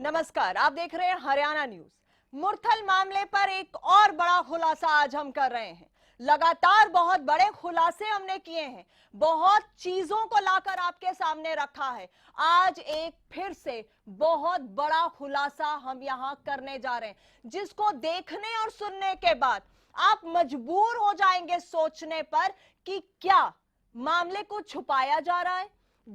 नमस्कार, आप देख रहे हैं हरियाणा न्यूज। मुरथल मामले पर एक और बड़ा खुलासा आज हम कर रहे हैं। लगातार बहुत बड़े खुलासे हमने किए हैं, बहुत चीजों को लाकर आपके सामने रखा है। आज एक फिर से बहुत बड़ा खुलासा हम यहां करने जा रहे हैं, जिसको देखने और सुनने के बाद आप मजबूर हो जाएंगे सोचने पर कि क्या मामले को छुपाया जा रहा है,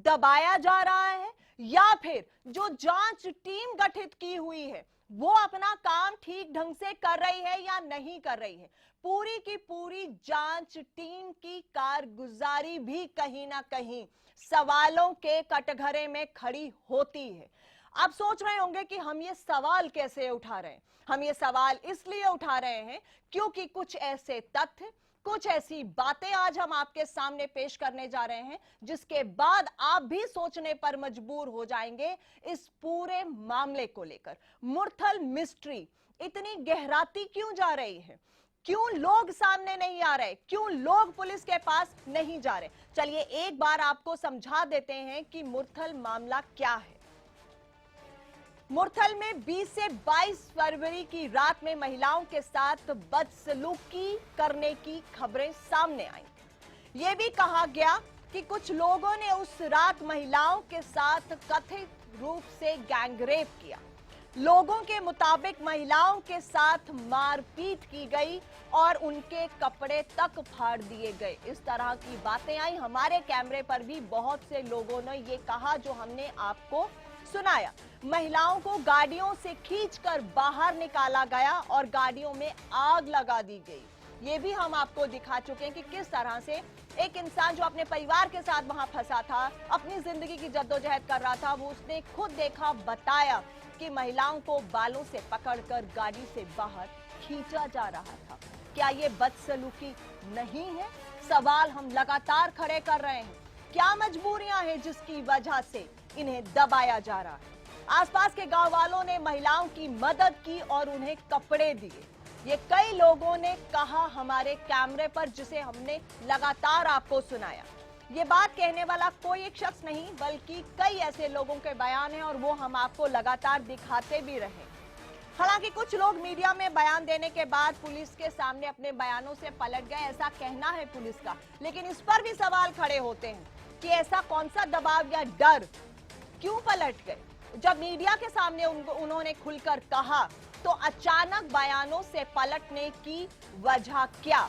दबाया जा रहा है, या फिर जो जांच टीम गठित की हुई है वो अपना काम ठीक ढंग से कर रही है या नहीं कर रही है। पूरी की पूरी जांच टीम की कारगुजारी भी कहीं ना कहीं सवालों के कटघरे में खड़ी होती है। आप सोच रहे होंगे कि हम ये सवाल कैसे उठा रहे हैं। हम ये सवाल इसलिए उठा रहे हैं क्योंकि कुछ ऐसे तथ्य, कुछ ऐसी बातें आज हम आपके सामने पेश करने जा रहे हैं जिसके बाद आप भी सोचने पर मजबूर हो जाएंगे इस पूरे मामले को लेकर। मुरथल मिस्ट्री इतनी गहराती क्यों जा रही है, क्यों लोग सामने नहीं आ रहे, क्यों लोग पुलिस के पास नहीं जा रहे। चलिए एक बार आपको समझा देते हैं कि मुरथल मामला क्या है। मुरथल में 20 से 22 फरवरी की रात में महिलाओं के साथ बदसलूकी करने की खबरें सामने आई। यह भी कहा गया कि कुछ लोगों ने उस रात महिलाओं के साथ कथित रूप से गैंगरेप किया। लोगों के मुताबिक महिलाओं के साथ मारपीट की गई और उनके कपड़े तक फाड़ दिए गए। इस तरह की बातें आई। हमारे कैमरे पर भी बहुत से लोगों ने ये कहा जो हमने आपको सुनाया। महिलाओं को गाड़ियों से खींचकर बाहर निकाला गया और गाड़ियों में आग लगा दी गई। ये भी हम आपको दिखा चुके हैं कि किस तरह से एक इंसान जो अपने परिवार के साथ वहां फंसा था, अपनी जिंदगी की जद्दोजहद कर रहा था, वो उसने खुद देखा, बताया कि महिलाओं को बालों से पकड़कर गाड़ी से बाहर खींचा जा रहा था। क्या ये बदसलूकी नहीं है? सवाल हम लगातार खड़े कर रहे हैं। क्या मजबूरियां हैं जिसकी वजह से इन्हें दबाया जा रहा है? आसपास के गांव वालों ने महिलाओं की मदद की और उन्हें कपड़े दिए। ये कई लोगों ने कहा हमारे कैमरे पर, जिसे हमने लगातार आपको सुनाया। ये बात कहने वाला कोई एक शख्स नहीं बल्कि कई ऐसे लोगों के बयान हैं और वो हम आपको लगातार दिखाते भी रहे। हालांकि कुछ लोग मीडिया में बयान देने के बाद पुलिस के सामने अपने बयानों से पलट गए, ऐसा कहना है पुलिस का। लेकिन इस पर भी सवाल खड़े होते हैं कि ऐसा कौन सा दबाव या डर, क्यों पलट गए? जब मीडिया के सामने उन्होंने खुलकर कहा तो अचानक बयानों से पलटने की वजह क्या?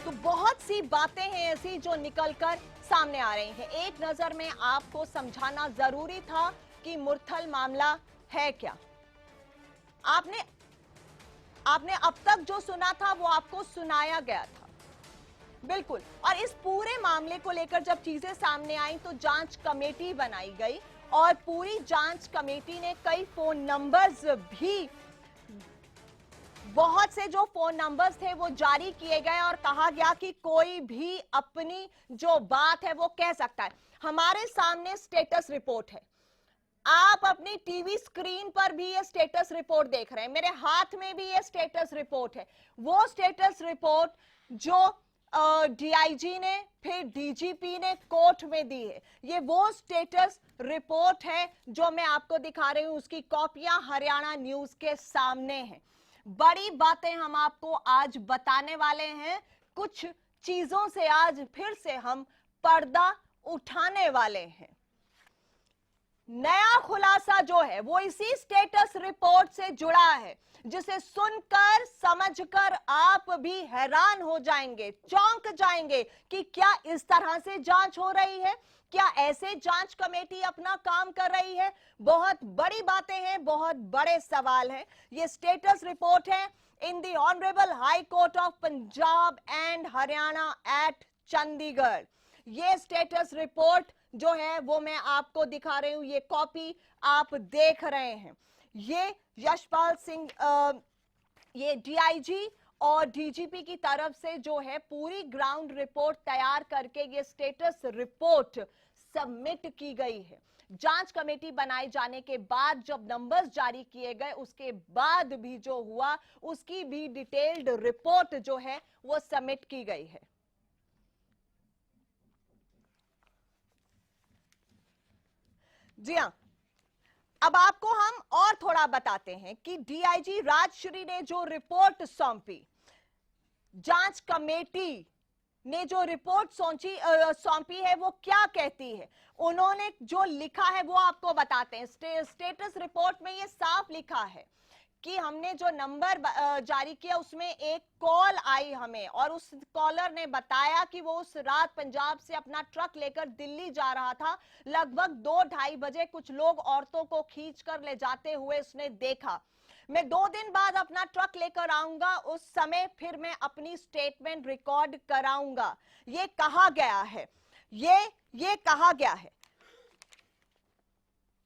तो बहुत सी बातें हैं ऐसी जो निकलकर सामने आ रही हैं। एक नजर में आपको समझाना जरूरी था कि मुरथल मामला है क्या। आपने अब तक जो सुना था वो आपको सुनाया गया था, बिल्कुल। और इस पूरे मामले को लेकर जब चीजें सामने आई तो जांच कमेटी बनाई गई और पूरी जांच कमेटी ने कई फोन नंबर्स भी, बहुत से जो फोन नंबर्स थे वो जारी किए गए और कहा गया कि कोई भी अपनी जो बात है वो कह सकता है। हमारे सामने स्टेटस रिपोर्ट है, आप अपनी टीवी स्क्रीन पर भी ये स्टेटस रिपोर्ट देख रहे हैं, मेरे हाथ में भी ये स्टेटस रिपोर्ट है। वो स्टेटस रिपोर्ट जो डीआईजी ने फिर डीजीपी ने कोर्ट में दी है, ये वो स्टेटस रिपोर्ट है जो मैं आपको दिखा रही हूं। उसकी कॉपियां हरियाणा न्यूज के सामने हैं। बड़ी बातें हम आपको आज बताने वाले हैं। कुछ चीजों से आज फिर से हम पर्दा उठाने वाले हैं। नया खुलासा जो है वो इसी स्टेटस रिपोर्ट से जुड़ा है, जिसे सुनकर समझकर आप भी हैरान हो जाएंगे, चौंक जाएंगे कि क्या इस तरह से जांच हो रही है, क्या ऐसे जांच कमेटी अपना काम कर रही है। बहुत बड़ी बातें हैं, बहुत बड़े सवाल हैं। ये स्टेटस रिपोर्ट है in the honourable high court of Punjab and Haryana at Chandigarh. ये स्टेटस रिपोर्ट जो है वो मैं आपको दिखा रही हूं, ये कॉपी आप देख रहे हैं। ये यशपाल सिंह, ये डीआईजी और डीजीपी की तरफ से जो है पूरी ग्राउंड रिपोर्ट तैयार करके ये स्टेटस रिपोर्ट सबमिट की गई है। जांच कमेटी बनाए जाने के बाद जब नंबर्स जारी किए गए उसके बाद भी जो हुआ उसकी भी डिटेल्ड रिपोर्ट जो है वो सबमिट की गई है। जी हां, अब आपको हम और थोड़ा बताते हैं कि डीआईजी राजश्री ने जो रिपोर्ट सौंपी, जांच कमेटी ने जो रिपोर्ट सौंपी है वो क्या कहती है, उन्होंने जो लिखा है वो आपको बताते हैं। स्टेटस रिपोर्ट में ये साफ लिखा है कि हमने जो नंबर जारी किया उसमें एक कॉल आई हमें और उस कॉलर ने बताया कि वो उस रात पंजाब से अपना ट्रक लेकर दिल्ली जा रहा था। लगभग 2-2:30 बजे कुछ लोग औरतों को खींच कर ले जाते हुए उसने देखा। मैं 2 दिन बाद अपना ट्रक लेकर आऊंगा, उस समय फिर मैं अपनी स्टेटमेंट रिकॉर्ड कराऊंगा, ये कहा गया है। ये कहा गया है,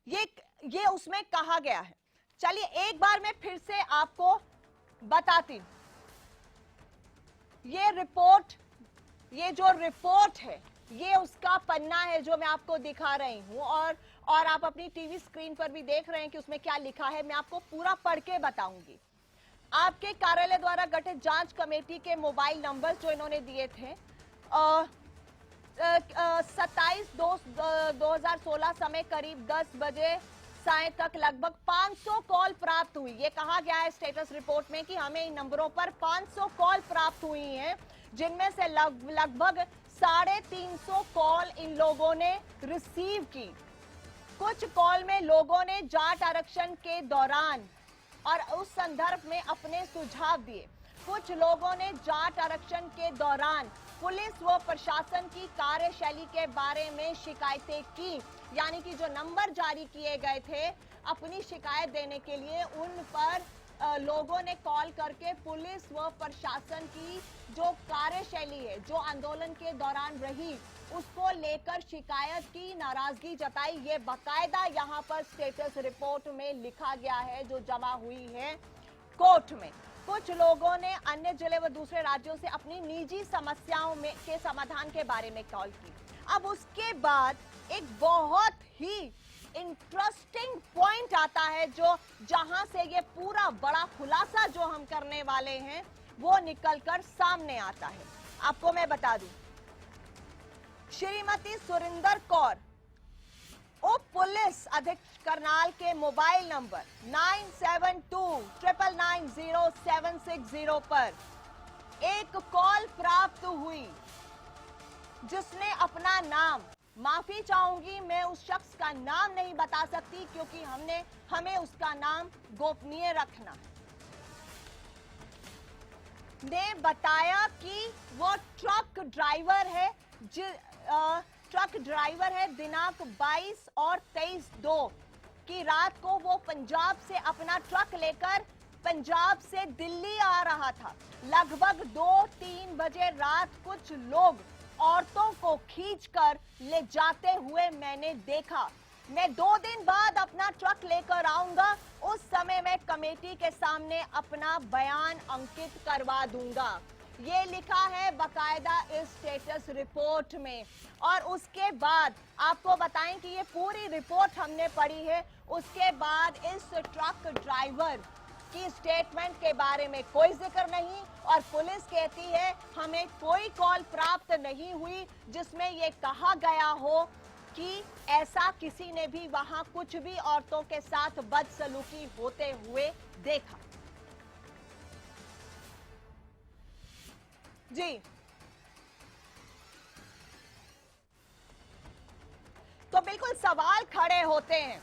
ये उसमें कहा गया है। चलिए एक बार मैं फिर से आपको बताती हूं। ये रिपोर्ट, ये जो रिपोर्ट है ये उसका पन्ना है जो मैं आपको दिखा रही हूं और आप अपनी टीवी स्क्रीन पर भी देख रहे हैं कि उसमें क्या लिखा है। मैं आपको पूरा पढ़ के बताऊंगी। आपके कार्यालय द्वारा गठित जांच कमेटी के मोबाइल नंबर जो इन्होंने दिए थे, 27/2/2016 समय करीब 10 बजे साय तक लगभग 500 कॉल प्राप्त हुई। ये कहा गया है स्टेटस रिपोर्ट में कि हमें इन नंबरों पर 500 कॉल प्राप्त हुई हैं, जिनमें से लगभग 350 कॉल इन लोगों ने रिसीव की। कुछ कॉल में लोगों ने जाट आरक्षण के दौरान और उस संदर्भ में अपने सुझाव दिए। कुछ लोगों ने जाट आरक्षण के दौरान पुलिस व प्रशासन की कार्यशैली के बारे में शिकायतें की, यानी कि जो नंबर जारी किए गए थे अपनी शिकायत देने के लिए, उन पर लोगों ने कॉल करके पुलिस व प्रशासन की जो कार्यशैली है, जो आंदोलन के दौरान रही, उसको लेकर शिकायत की, नाराजगी जताई। ये बाकायदा यहाँ पर स्टेटस रिपोर्ट में लिखा गया है जो जमा हुई है कोर्ट में। कुछ लोगों ने अन्य जिले व दूसरे राज्यों से अपनी निजी समस्याओं में के समाधान के बारे में कॉल की। अब उसके बाद एक बहुत ही इंटरेस्टिंग पॉइंट आता है जो जहां से ये पूरा बड़ा खुलासा जो हम करने वाले हैं वो निकलकर सामने आता है। आपको मैं बता दूं, श्रीमती सुरिंदर कौर उप पुलिस अधीक्षक करनाल के मोबाइल नंबर 9729990760 पर एक कॉल प्राप्त हुई जिसने अपना नाम, माफी चाहूंगी मैं उस शख्स का नाम नहीं बता सकती क्योंकि हमें उसका नाम गोपनीय रखना, ने बताया कि वो ट्रक ड्राइवर है। दिनांक 22 और 23/2 की रात को वो पंजाब से अपना ट्रक लेकर पंजाब से दिल्ली आ रहा था। लगभग 2-3 बजे रात कुछ लोग औरतों को खींचकर ले जाते हुए मैंने देखा। मैं 2 दिन बाद अपना ट्रक लेकर आऊंगा, उस समय मैं कमेटी के सामने अपना बयान अंकित करवा दूंगा। ये लिखा है बकायदा इस स्टेटस रिपोर्ट में। और उसके बाद आपको बताएं कि ये पूरी रिपोर्ट हमने पढ़ी है। उसके बाद इस ट्रक ड्राइवर की स्टेटमेंट के बारे में कोई जिक्र नहीं और पुलिस कहती है हमें कोई कॉल प्राप्त नहीं हुई जिसमें ये कहा गया हो कि ऐसा किसी ने भी वहां कुछ भी औरतों के साथ बदसलूकी होते हुए देखा। जी, तो बिल्कुल सवाल खड़े होते हैं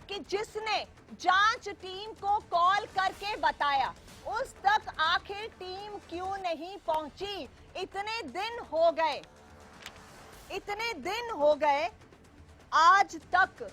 कि जिसने जांच टीम को कॉल करके बताया उस तक आखिर टीम क्यों नहीं पहुंची। इतने दिन हो गए आज तक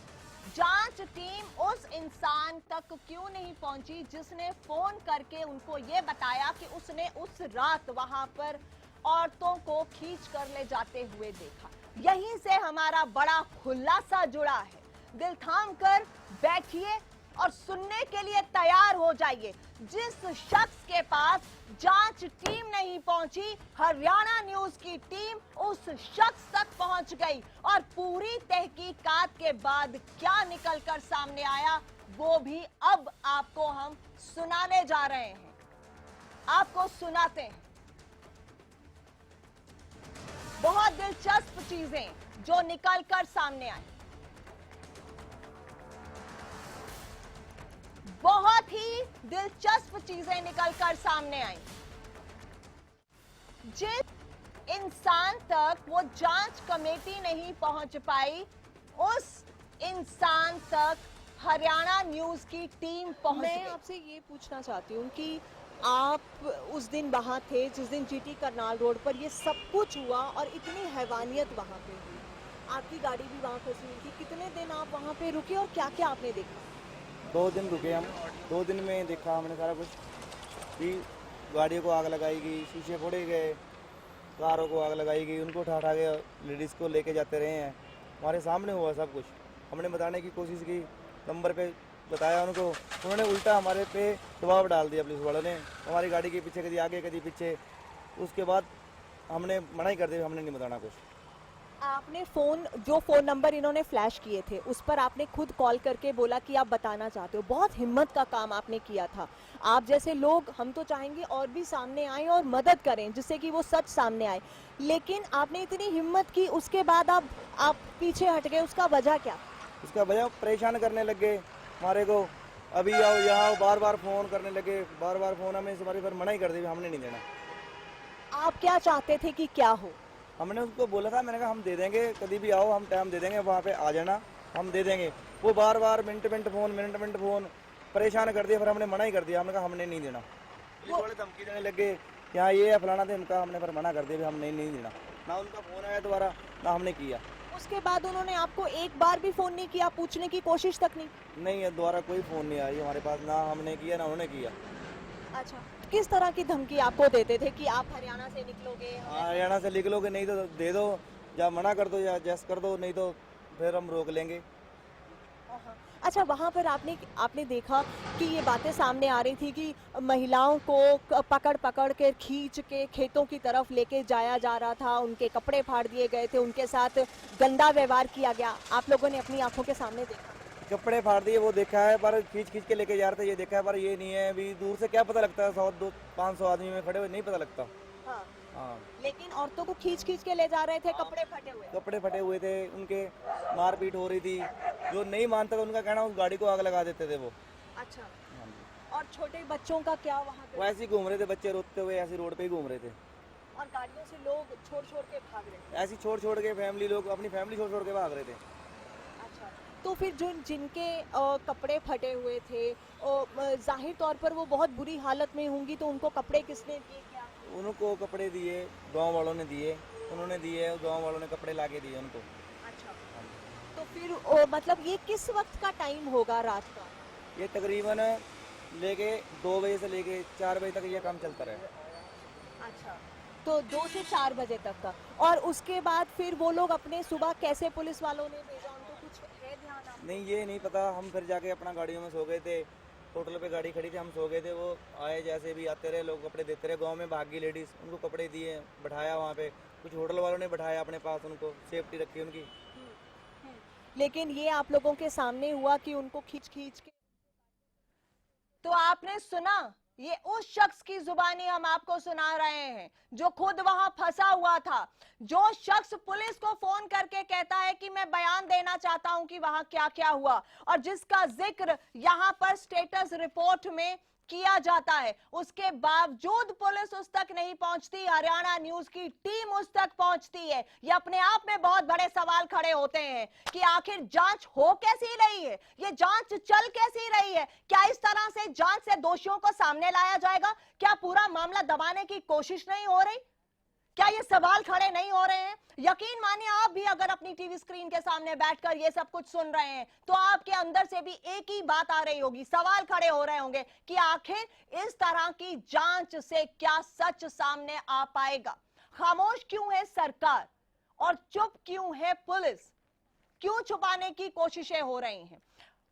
जांच टीम उस इंसान तक क्यों नहीं पहुंची जिसने फोन करके उनको ये बताया कि उसने उस रात वहां पर औरतों को खींच कर ले जाते हुए देखा। यहीं से हमारा बड़ा खुलासा जुड़ा है। दिल थाम कर बैठिए, और सुनने के लिए तैयार हो जाइए। जिस शख्स के पास जांच टीम नहीं पहुंची, हरियाणा न्यूज की टीम उस शख्स तक पहुंच गई और पूरी तहकीकात के बाद क्या निकलकर सामने आया वो भी अब आपको हम सुनाने जा रहे हैं। आपको सुनाते हैं बहुत दिलचस्प चीजें जो निकलकर सामने आई। बहुत ही दिलचस्प चीजें निकलकर सामने आई। जिस इंसान तक वो जांच कमेटी नहीं पहुंच पाई, उस इंसान तक हरियाणा न्यूज की टीम पहुंच गई। मैं आपसे ये पूछना चाहती हूँ कि आप उस दिन वहाँ थे जिस दिन जीटी करनाल रोड पर ये सब कुछ हुआ और इतनी हैवानियत वहाँ पे हुई, आपकी गाड़ी भी वहाँ फंसी हुई थी। कितने दिन आप वहाँ पे रुके और क्या क्या आपने देखा? 2 दिन रुके हम। 2 दिन में देखा हमने सारा कुछ कि गाड़ियों को आग लगाई गई, शीशे फोड़े गए, कारों को आग लगाई गई, उनको उठा उठा के लेडीज़ को लेके जाते रहे हैं। हमारे सामने हुआ सब कुछ। हमने बताने की कोशिश की, नंबर पे बताया उनको, उन्होंने उल्टा हमारे पे दबाव डाल दिया। पुलिस वालों ने हमारी गाड़ी के पीछे कभी आगे कभी पीछे। उसके बाद हमने मना ही कर दिया, हमने नहीं बताना कुछ। आपने जो फोन नंबर इन्होंने फ्लैश किए थे उस पर आपने खुद कॉल करके बोला कि आप बताना चाहते हो। बहुत हिम्मत का काम आपने किया था। आप जैसे लोग, हम तो चाहेंगे और भी सामने आए और मदद करें जिससे कि वो सच सामने आए, लेकिन आपने इतनी हिम्मत की, उसके बाद आप पीछे हट गए। उसका वजह क्या? उसका वजह परेशान करने लग गए हमारे को, अभी आओ यहाँ आओ, बार बार फ़ोन करने लगे, बार बार फ़ोन। हमें इस बार मना ही कर दिया, हमने नहीं देना। आप क्या चाहते थे कि क्या हो? हमने उसको बोला था, मैंने कहा हम दे देंगे, कभी भी आओ हम टाइम दे देंगे, वहाँ पे आ जाना, हम दे देंगे। वो बार बार मिनट मिनट फ़ोन परेशान कर दिया। फिर हमने मना ही कर दिया, हमने कहा हमने नहीं देना। पुलिस वाले धमकी देने लगे, यहाँ ये है फलाना थे, उनका हमने फिर मना कर दिया, हमने नहीं देना। ना उनका फ़ोन आया दोबारा, ना हमने किया। उसके बाद उन्होंने आपको एक बार भी फोन नहीं किया, पूछने की कोशिश तक नहीं? नहीं है, दोबारा कोई फ़ोन नहीं आई हमारे पास, ना हमने किया ना उन्होंने किया। अच्छा, किस तरह की धमकी आपको देते थे कि आप हरियाणा से निकलोगे? हरियाणा से निकलोगे, नहीं तो दे दो, या मना कर दो या जैस कर दो, नहीं तो फिर हम रोक लेंगे। अच्छा, वहाँ पर आपने देखा कि ये बातें सामने आ रही थी कि महिलाओं को पकड़ पकड़ के खींच के खेतों की तरफ लेके जाया जा रहा था, उनके कपड़े फाड़ दिए गए थे, उनके साथ गंदा व्यवहार किया गया। आप लोगों ने अपनी आंखों के सामने देखा? कपड़े फाड़ दिए वो देखा है, पर खींच खींच के लेके जा रहे थे ये देखा है, पर ये नहीं है अभी दूर से क्या पता लगता है, 100-200-500 आदमी में खड़े हुए नहीं पता लगता। हाँ। हाँ, लेकिन औरतों को खींच खींच के ले जा रहे थे, कपड़े फटे हुए। कपड़े फटे हुए थे, उनके मारपीट हो रही थी। जो नहीं मानता था उनका कहना उस गाड़ी को आग लगा देते थे वो। अच्छा, हाँ जी। और छोटे बच्चों का क्या वहाँ वो पे? ऐसे ही घूम रहे थे, बच्चे रोते हुए ऐसी रोड पे ही घूम रहे थे। और गाड़ियों से लोग छोड़ छोड़ के भाग रहे थे। ऐसी छोड़ के फैमिली, लोग अपनी फैमिली छोड़ के भाग रहे थे। अच्छा, तो फिर जिनके कपड़े फटे हुए थे, जाहिर तौर पर वो बहुत बुरी हालत में होंगी, तो उनको कपड़े किसने दिए? क्या उनको कपड़े दिए, गांव वालों ने दिए, उन्होंने दिए, गांव वालों ने कपड़े ला के दिए उनको। अच्छा, तो फिर मतलब ये किस वक्त का टाइम होगा रात का? ये तकरीबन लेके 2 बजे से लेके 4 बजे तक ये काम चलता रहा। अच्छा, तो 2 से 4 बजे तक का। और उसके बाद फिर वो लोग अपने सुबह कैसे पुलिस वालों ने भेजा, उनको कुछ है ध्यान आपको? नहीं ये नहीं पता, हम फिर जाके अपना गाड़ियों में सो गए थे। होटल पे गाड़ी खड़ी थी, हम सो गए थे। वो आए, जैसे भी आते रहे, लोग कपड़े देते रहे। गांव में भागी लेडीज़, उनको कपड़े दिए, बैठाया वहाँ पे। कुछ होटल वालों ने बैठाया अपने पास, उनको सेफ्टी रखी उनकी। लेकिन ये आप लोगों के सामने हुआ कि उनको खींच खींच के। तो आपने सुना, ये उस शख्स की जुबानी हम आपको सुना रहे हैं जो खुद वहां फंसा हुआ था। जो शख्स पुलिस को फोन करके कहता है कि मैं बयान देना चाहता हूं कि वहां क्या क्या हुआ, और जिसका जिक्र यहां पर स्टेटस रिपोर्ट में किया जाता है, उसके बावजूद पुलिस उस तक नहीं पहुंचती, हरियाणा न्यूज की टीम उस तक पहुंचती है। ये अपने आप में बहुत बड़े सवाल खड़े होते हैं कि आखिर जांच हो कैसी रही है, ये जांच चल कैसी रही है। क्या इस तरह से जांच से दोषियों को सामने लाया जाएगा? क्या पूरा मामला दबाने की कोशिश नहीं हो रही? क्या ये सवाल खड़े नहीं हो रहे हैं? यकीन मानिए, आप भी अगर अपनी टीवी स्क्रीन के सामने बैठकर ये सब कुछ सुन रहे हैं तो आपके अंदर से भी एक ही बात आ रही होगी, सवाल खड़े हो रहे होंगे कि आखिर इस तरह की जांच से क्या सच सामने आ पाएगा? खामोश क्यों है सरकार और चुप क्यों है पुलिस? क्यों छुपाने की कोशिशें हो रही हैं?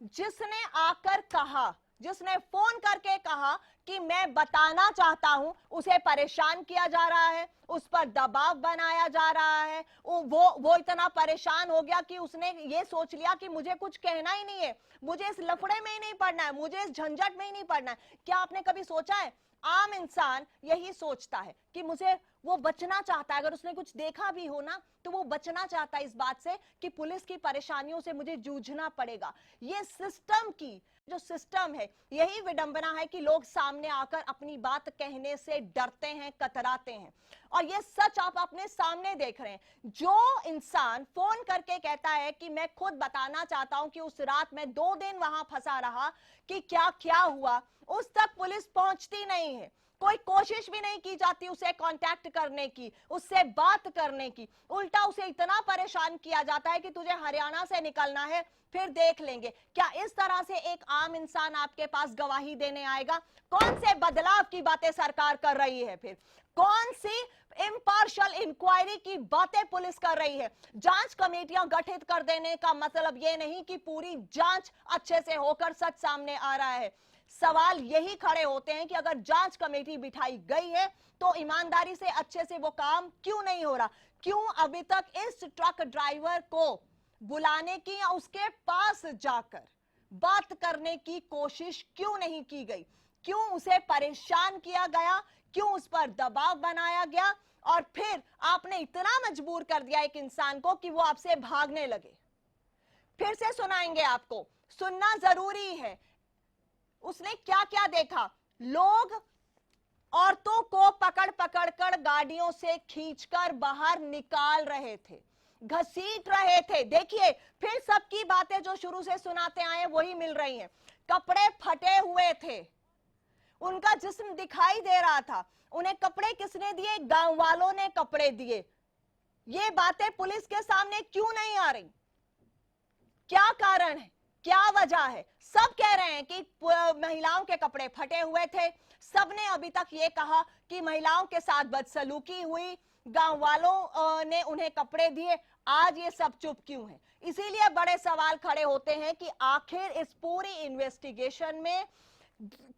जिसने आकर कहा, जिसने फोन करके कहा कि मैं बताना चाहता हूं, उसे परेशान किया जा रहा है, उस पर दबाव बनाया जा रहा है। वो इतना परेशान हो गया कि उसने ये सोच लिया कि मुझे कुछ कहना ही नहीं है, मुझे इस लफड़े में ही नहीं पड़ना है, मुझे इस झंझट में ही नहीं पड़ना है। क्या आपने कभी सोचा है? आम इंसान यही सोचता है कि मुझे, वो बचना चाहता है, अगर उसने कुछ देखा भी हो ना तो वो बचना चाहता है इस बात से कि पुलिस की परेशानियों से मुझे जूझना पड़ेगा। ये सिस्टम की जो सिस्टम है, यही विडंबना है कि लोग सामने आकर अपनी बात कहने से डरते हैं, कतराते हैं। और ये सच आप अपने सामने देख रहे हैं। जो इंसान फोन करके कहता है कि मैं खुद बताना चाहता हूं कि उस रात में 2 दिन वहां फंसा रहा, कि क्या क्या हुआ, उस तक पुलिस पहुंचती नहीं है। कोई कोशिश भी नहीं की जाती उसे कांटेक्ट करने की, उससे बात करने की। उल्टा उसे इतना परेशान किया जाता है कि तुझे हरियाणा से निकलना है, फिर देख लेंगे। क्या इस तरह से एक आम इंसान आपके पास गवाही देने आएगा? कौन से बदलाव की बातें सरकार कर रही है? फिर कौन सी इम्पार्शियल इंक्वायरी की बातें पुलिस कर रही है? जांच कमेटियां गठित कर देने का मतलब यह नहीं कि पूरी जांच अच्छे से होकर सच सामने आ रहा है। सवाल यही खड़े होते हैं कि अगर जांच कमेटी बिठाई गई है तो ईमानदारी से अच्छे से वो काम क्यों नहीं हो रहा? क्यों अभी तक इस ट्रक ड्राइवर को बुलाने की या उसके पास जाकर बात करने की कोशिश क्यों नहीं की गई? क्यों उसे परेशान किया गया? क्यों उस पर दबाव बनाया गया? और फिर आपने इतना मजबूर कर दिया एक इंसान को कि वो आपसे भागने लगे। फिर से सुनाएंगे आपको, सुनना जरूरी है। उसने क्या क्या देखा? लोग औरतों को पकड़ पकड़ कर गाड़ियों से खींचकर बाहर निकाल रहे थे, घसीट रहे थे। देखिए, फिर सबकी बातें जो शुरू से सुनाते आए वही मिल रही हैं। कपड़े फटे हुए थे, उनका जिस्म दिखाई दे रहा था। उन्हें कपड़े किसने दिए? गांव वालों ने कपड़े दिए। ये बातें पुलिस के सामने क्यों नहीं आ रही? क्या कारण है? क्या वजह है? सब कह रहे हैं कि महिलाओं के कपड़े फटे हुए थे। सबने अभी तक ये कहा कि महिलाओं के साथ बदसलूकी हुई, गांव वालों ने उन्हें कपड़े दिए। आज ये सब चुप क्यों है? इसीलिए बड़े सवाल खड़े होते हैं कि आखिर इस पूरी इन्वेस्टिगेशन में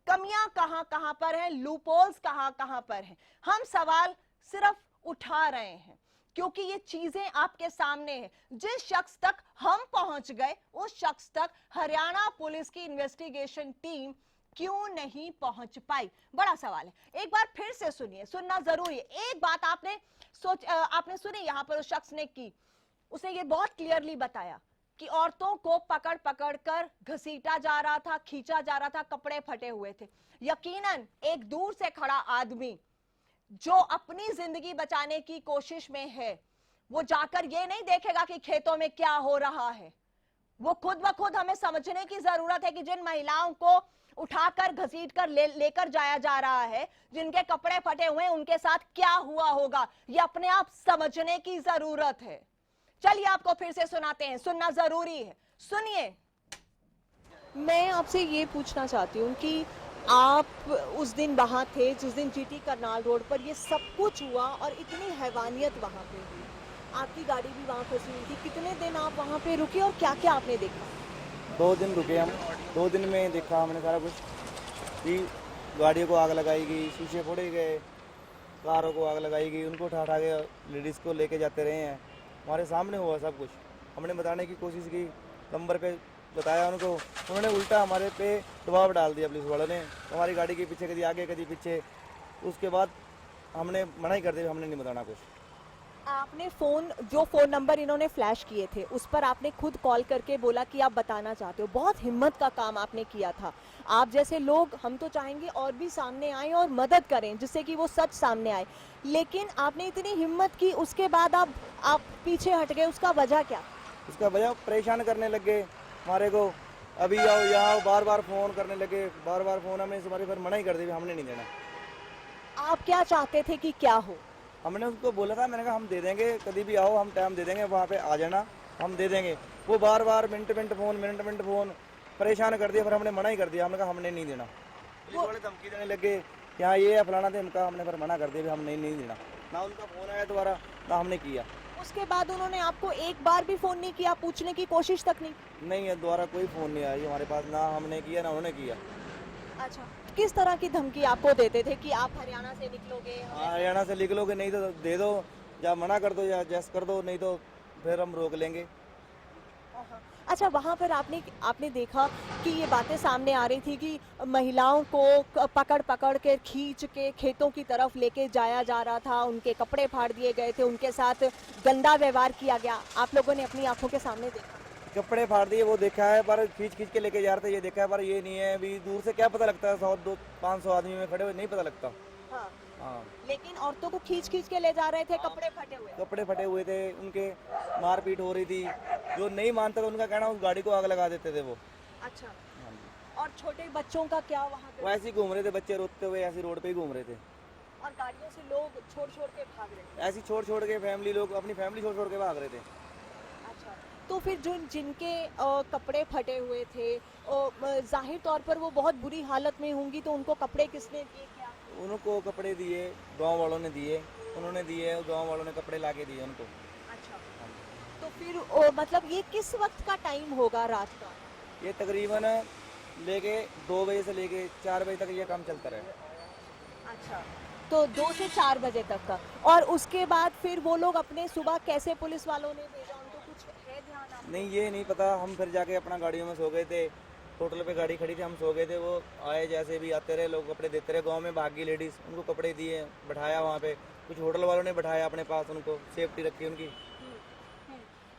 कमियां कहां कहां पर हैं, लूपहोल्स कहां कहां पर हैं। हम सवाल सिर्फ उठा रहे हैं क्योंकि ये चीजें आपके सामने हैं। जिस शख्स तक हम पहुंच गए, उस शख्स तक हरियाणा पुलिस की इन्वेस्टिगेशन टीम क्यों नहीं पहुंच पाई? बड़ा सवाल है। एक बार फिर से सुनिए, सुनना जरूरी है। एक बात आपने सुनी यहां पर उस शख्स ने की, उसने ये बहुत क्लियरली बताया कि औरतों को पकड़ पकड़ कर घसीटा जा रहा था, खींचा जा रहा था, कपड़े फटे हुए थे। यकीनन एक दूर से खड़ा आदमी जो अपनी जिंदगी बचाने की कोशिश में है, वो जाकर ये नहीं देखेगा कि खेतों में क्या हो रहा है। वो खुद ब खुद हमें समझने की जरूरत है कि जिन महिलाओं को उठाकर घसीट कर लेकर जाया जा रहा है, जिनके कपड़े फटे हुए हैं, उनके साथ क्या हुआ होगा, ये अपने आप समझने की जरूरत है। चलिए आपको फिर से सुनाते हैं, सुनना जरूरी है, सुनिए। मैं आपसे ये पूछना चाहती हूँ कि आप उस दिन वहाँ थे जिस दिन जीटी करनाल रोड पर ये सब कुछ हुआ और इतनी हैवानियत वहाँ पे हुई, आपकी गाड़ी भी वहाँ फंसी हुई थी। कितने दिन आप वहाँ पे रुके और क्या क्या आपने देखा? 2 दिन रुके हम। 2 दिन में देखा हमने सारा कुछ, कि गाड़ियों को आग लगाई गई, शीशे फोड़े गए, कारों को आग लगाई गई, उनको उठा के लेडीज़ को लेके जाते रहे हैं। हमारे सामने हुआ सब कुछ। हमने बताने की कोशिश की, नंबर पे बताया उनको, उन्होंने उल्टा हमारे पे दबाव डाल दिया पुलिस वालों ने। हमारी गाड़ी के पीछे कभी आगे कभी पीछे। उसके बाद हमने मना ही कर दिया, हमने नहीं बताना कुछ। आपने जो फोन नंबर इन्होंने फ्लैश किए थे उस पर आपने खुद कॉल करके बोला कि आप बताना चाहते हो। बहुत हिम्मत का काम आपने किया था। आप जैसे लोग, हम तो चाहेंगे और भी सामने आए और मदद करें जिससे कि वो सच सामने आए, लेकिन आपने इतनी हिम्मत की, उसके बाद आप पीछे हट गए। उसका वजह क्या? उसका वजह परेशान करने लग गए हमारे को, अभी आओ यहाँ, बार बार फ़ोन करने लगे, बार बार फ़ोन। हमने हमारी फिर मना ही कर दिया, हमने नहीं देना। आप क्या चाहते थे कि क्या हो? हमने उसको बोला था, मैंने कहा हम दे देंगे, कभी भी आओ, हम टाइम दे देंगे, वहाँ पे आ जाना, हम दे देंगे। वो बार बार मिनट मिनट फ़ोन परेशान कर दिया। फिर हमने मना ही कर दिया, हमने कहा हमने नहीं देना। वो बड़े धमकी देने लगे कि हाँ ये फलाना थे, हमने फिर मना कर दिया, हम नहीं देना। ना उनका फ़ोन आया दोबारा, ना हमने किया। उसके बाद उन्होंने आपको एक बार भी फोन नहीं किया, पूछने की कोशिश तक नहीं की? नहीं है, दोबारा कोई फ़ोन नहीं आई हमारे पास, ना हमने किया ना उन्होंने किया। अच्छा, किस तरह की धमकी आपको देते थे कि आप हरियाणा से निकलोगे? हाँ, हरियाणा से लिख लोगे, नहीं तो दे दो, या मना कर दो या जैस कर दो, नहीं तो फिर हम रोक लेंगे। अच्छा, वहाँ पर आपने आपने देखा कि ये बातें सामने आ रही थी कि महिलाओं को पकड़ पकड़ के खींच के खेतों की तरफ लेके जाया जा रहा था, उनके कपड़े फाड़ दिए गए थे, उनके साथ गंदा व्यवहार किया गया। आप लोगों ने अपनी आंखों के सामने देखा? कपड़े फाड़ दिए वो देखा है, पर खींच खींच के लेके जा रहे थे ये देखा है, पर ये नहीं है अभी दूर से क्या पता लगता है, 100-200-500 आदमी में खड़े हुए नहीं पता लगता। हाँ, हाँ, लेकिन औरतों को खींच खींच के ले जा रहे थे, कपड़े फटे हुए। कपड़े फटे हुए थे, उनके मारपीट हो रही थी, जो नहीं मानता था उनका कहना उस गाड़ी को आग लगा देते थे वो। अच्छा, और छोटे बच्चों का क्या वहाँ वो पे? ऐसे ही घूम रहे थे, बच्चे रोते हुए ऐसे रोड पे ही घूम रहे थे, और गाड़ियों से लोग छोड़ छोड़ के भाग रहे थे। ऐसे ही छोड़ छोड़ के फैमिली लोग अपनी फैमिली छोड़ छोड़ के भाग रहे थे। अच्छा, तो फिर जो जिनके कपड़े फटे हुए थे, जाहिर तौर पर वो बहुत बुरी हालत में होंगी, तो उनको कपड़े किसने दिए क्या? उनको कपड़े दिए, गांव वालों ने दिए, उन्होंने दिए, गांव वालों ने कपड़े ला के दिए उनको। अच्छा, तो फिर मतलब ये किस वक्त का टाइम होगा रात का? ये तकरीबन लेके 2 बजे से लेके 4 बजे तक ये काम चलता रहा। अच्छा, तो 2 से 4 बजे तक का। और उसके बाद फिर वो लोग अपने सुबह कैसे पुलिस वालों ने भेजा, उनको कुछ है ध्यान आपको? नहीं ये नहीं पता, हम फिर जाके अपना गाड़ियों में सो गए थे, होटल पे गाड़ी खड़ी थी, हम सो गए थे, वो आए जैसे भी आते रहे, लोग कपड़े देते रहे, गांव में भागी लेडीज़, उनको कपड़े दिए, बैठाया वहाँ पे, कुछ होटल वालों ने बैठाया अपने पास, उनको सेफ्टी रखी उनकी।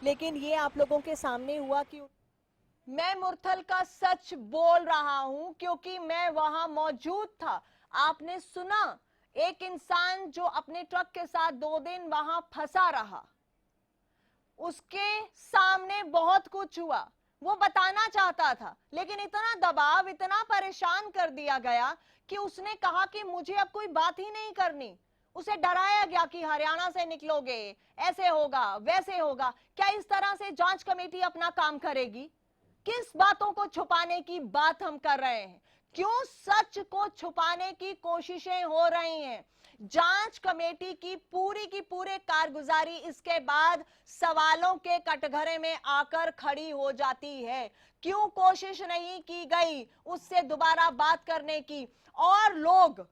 लेकिन ये आप लोगों के सामने हुआ कि मैं मुरथल का सच बोल रहा हूं क्योंकि मैं वहां मौजूद था। आपने सुना, एक इंसान जो अपने ट्रक के साथ 2 दिन वहां फंसा रहा, उसके सामने बहुत कुछ हुआ, वो बताना चाहता था, लेकिन इतना दबाव, इतना परेशान कर दिया गया कि उसने कहा कि मुझे अब कोई बात ही नहीं करनी। उसे डराया गया कि हरियाणा से निकलोगे, ऐसे होगा, वैसे होगा। क्या इस तरह से जांच कमेटी अपना काम करेगी? किस बातों को छुपाने की बात हम कर रहे हैं? क्यों सच को छुपाने की कोशिशें हो रही हैं? जांच कमेटी की पूरे कारगुजारी इसके बाद सवालों के कटघरे में आकर खड़ी हो जाती है। क्यों कोशिश नहीं की गई उससे दोबारा बात करने की? और लोग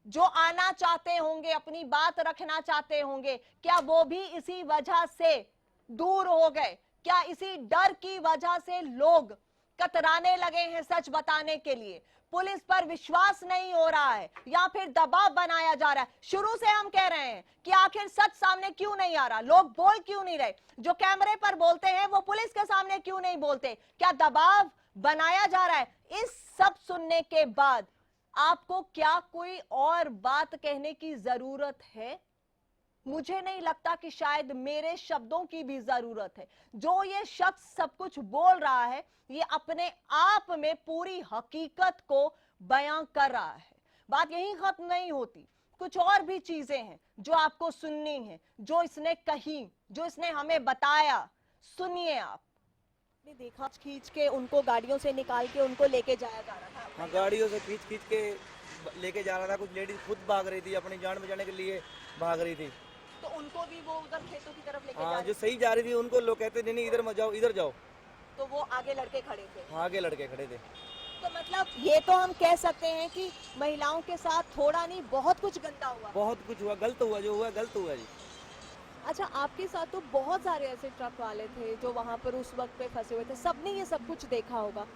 जो आना चाहते होंगे, अपनी बात रखना चाहते होंगे, क्या वो भी इसी वजह से दूर हो गए? क्या इसी डर की वजह से लोग कतराने लगे हैं सच बताने के लिए? पुलिस पर विश्वास नहीं हो रहा है या फिर दबाव बनाया जा रहा है? शुरू से हम कह रहे हैं कि आखिर सच सामने क्यों नहीं आ रहा, लोग बोल क्यों नहीं रहे? जो कैमरे पर बोलते हैं वो पुलिस के सामने क्यों नहीं बोलते? क्या दबाव बनाया जा रहा है? इस सब सुनने के बाद आपको क्या कोई और बात कहने की जरूरत है? मुझे नहीं लगता कि शायद मेरे शब्दों की भी जरूरत है। जो ये शख्स सब कुछ बोल रहा है, ये अपने आप में पूरी हकीकत को बयां कर रहा है। बात यहीं खत्म नहीं होती, कुछ और भी चीजें हैं जो आपको सुननी है, जो इसने कही, जो इसने हमें बताया। सुनिए आप। आपने देखा खींच के उनको गाड़ियों से निकाल के उनको लेके जाया जा रहा था। हाँ, गाड़ियों से खींच खींच के लेके जा रहा था, कुछ लेडीज खुद भाग रही थी, अपनी जान बचाने के लिए भाग रही थी। तो उनको भी वो उधर खेतों की तरफ लेके जा हाँ, रहे जो सही जा रही थी उनको लोग कहते नहीं नहीं इधर मत जाओ, इधर जाओ। थे, तो वो आगे लड़के खड़े थे। हाँ, आगे लड़के खड़े थे। तो मतलब ये तो हम कह सकते हैं कि महिलाओं के साथ थोड़ा नहीं बहुत कुछ गंदा हुआ। बहुत कुछ हुआ, गलत हुआ, जो हुआ गलत हुआ जी। अच्छा, आपके साथ तो बहुत सारे ऐसे ट्रक वाले थे जो वहाँ पर उस वक्त पे फंसे हुए थे, सबने ये सब कुछ देखा होगा।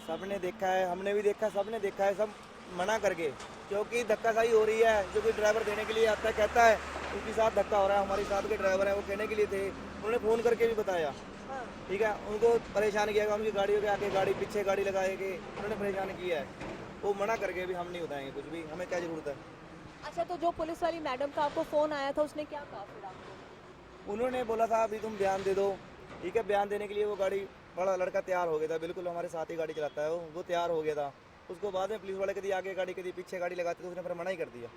सबने देखा है, हमने भी देखा, सबने देखा है, सब मना करके, क्योंकि धक्काशाही हो रही है। जो कोई ड्राइवर देने के लिए आता है कहता है उसके साथ धक्का हो रहा है, हमारे साथ के ड्राइवर है वो कहने के लिए थे, उन्होंने फ़ोन करके भी बताया। हाँ। ठीक है, उनको परेशान किया गया, उनकी गाड़ियों के आगे गाड़ी पीछे गाड़ी लगाएगी, उन्होंने परेशान किया है। वो मना करके भी हम नहीं बताएंगे कुछ भी, हमें क्या ज़रूरत है। अच्छा, तो जो पुलिस वाली मैडम का आपको फ़ोन आया था उसने क्या कहा फिर आपको? उन्होंने बोला था अभी तुम बयान दे दो। ठीक है, बयान देने के लिए वो गाड़ी, बड़ा लड़का तैयार हो गया था, बिल्कुल हमारे साथ ही गाड़ी चलाता है वो तैयार हो गया था। उसको बाद में पुलिस वाले कभी आगे गाड़ी कभी पीछे गाड़ी लगाते तो उसने फिर मना ही कर दिया।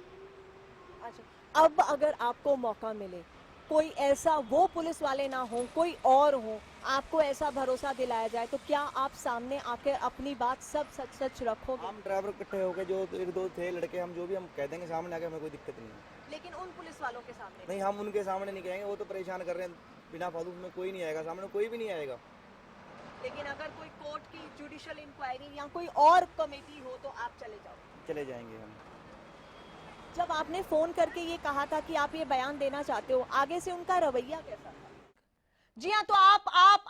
अच्छा, अब अगर आपको मौका मिले कोई ऐसा वो पुलिस वाले ना हो, कोई और हो, आपको ऐसा भरोसा दिलाया जाए, तो क्या आप सामने आकर अपनी बात सब सच सच रखोगे? हम ड्राइवर इकट्ठे हो गए, जो एक दो थे लड़के, हम जो भी हम कह देंगे सामने आके, हमें कोई दिक्कत नहीं है। लेकिन उन पुलिस वालों के सामने नहीं, हम उनके सामने नहीं कहेंगे, वो तो परेशान कर रहे हैं बिना फालतू में, कोई नहीं आएगा सामने, कोई भी नहीं आएगा। लेकिन अगर कोई कोर्ट की जुडिशियल इंक्वायरी या कोई और कमेटी हो तो आप चले जाओ? चले जाएंगे हम। जब आपने फोन करके ये कहा था कि आप ये बयान देना चाहते हो, आगे से उनका रवैया कैसा था? जी हाँ, तो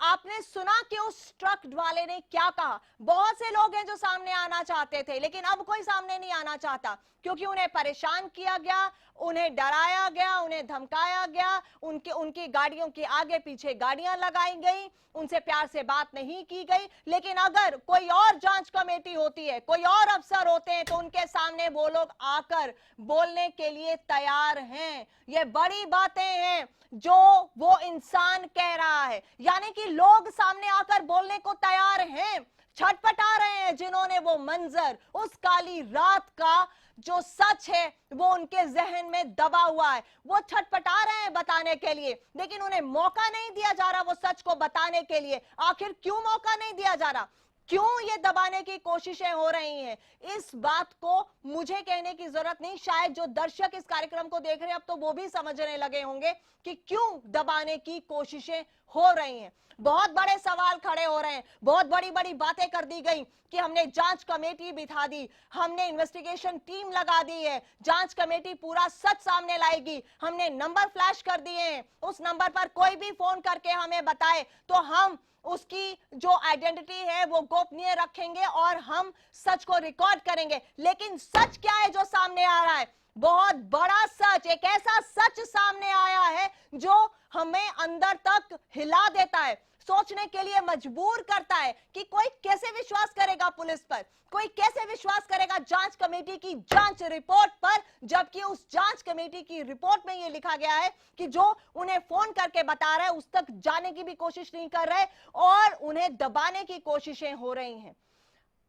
आपने सुना कि उस ट्रक वाले ने क्या कहा। बहुत से लोग हैं जो सामने आना चाहते थे, लेकिन अब कोई सामने नहीं आना चाहता, क्योंकि उन्हें परेशान किया गया, उन्हें डराया गया, उन्हें धमकाया गया, उनकी गाड़ियों के आगे पीछे गाड़ियां लगाई गई, उनसे प्यार से बात नहीं की गई। लेकिन अगर कोई और जांच कमेटी होती है, कोई और अफसर होते हैं, तो उनके सामने वो लोग आकर बोलने के लिए तैयार हैं। ये बड़ी बातें हैं जो वो इंसान कह रहा है, यानी कि लोग सामने आकर बोलने को तैयार हैं, छटपटा रहे हैं, जिन्होंने वो मंजर, उस काली रात का जो सच है वो उनके जहन में दबा हुआ है, वो छटपटा रहे हैं बताने के लिए, लेकिन उन्हें मौका नहीं दिया जा रहा वो सच को बताने के लिए। आखिर क्यों मौका नहीं दिया जा रहा, क्यों ये दबाने की कोशिशें हो रही हैं? इस बात को मुझे कहने की जरूरत नहीं, शायद जो दर्शक इस कार्यक्रम को देख रहे हैं अब तो वो भी समझने लगे होंगे कि क्यों दबाने की कोशिशें हो रही हैं। बहुत बड़े सवाल खड़े हो रहे हैं, बहुत बड़ी बड़ी बातें कर दी गई कि हमने जांच कमेटी बिठा दी, हमने इन्वेस्टिगेशन टीम लगा दी है, जांच कमेटी पूरा सच सामने लाएगी, हमने नंबर फ्लैश कर दिए हैं, उस नंबर पर कोई भी फोन करके हमें बताए तो हम उसकी जो आइडेंटिटी है वो गोपनीय रखेंगे और हम सच को रिकॉर्ड करेंगे। लेकिन सच क्या है जो सामने आ रहा है? बहुत बड़ा सच, एक ऐसा सच सामने आया है जो हमें अंदर तक हिला देता है, सोचने के लिए मजबूर करता है कि कोई कैसे विश्वास करेगा पुलिस पर, कोई कैसे विश्वास करेगा जांच कमेटी की जांच रिपोर्ट पर, जबकि उस जांच कमेटी की रिपोर्ट में यह लिखा गया है कि जो उन्हें फोन करके बता रहा है उस तक जाने की भी कोशिश नहीं कर रहे और उन्हें दबाने की कोशिशें हो रही हैं।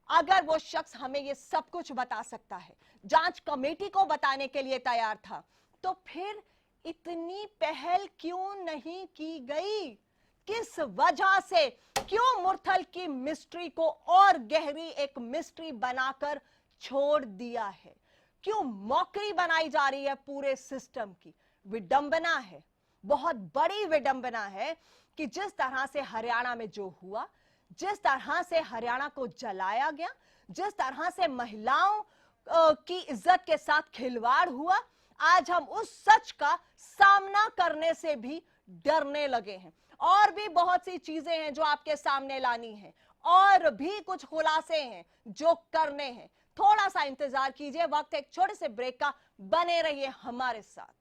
अगर वो शख्स हमें ये सब कुछ बता सकता है, जांच कमेटी को बताने के लिए तैयार था, तो फिर इतनी पहल क्यों नहीं की गई? किस वजह से, क्यों मुरथल की मिस्ट्री को और गहरी एक मिस्ट्री बनाकर छोड़ दिया है? क्यों मौकरी बनाई जा रही है पूरे सिस्टम की? विडंबना है, बहुत बड़ी विडंबना है कि जिस तरह से हरियाणा में जो हुआ, जिस तरह से हरियाणा को जलाया गया, जिस तरह से महिलाओं की इज्जत के साथ खिलवाड़ हुआ, आज हम उस सच का सामना करने से भी डरने लगे हैं। और भी बहुत सी चीजें हैं जो आपके सामने लानी है, और भी कुछ खुलासे हैं जो करने हैं। थोड़ा सा इंतजार कीजिए, वक्त एक छोटे से ब्रेक का, बने रहिए हमारे साथ।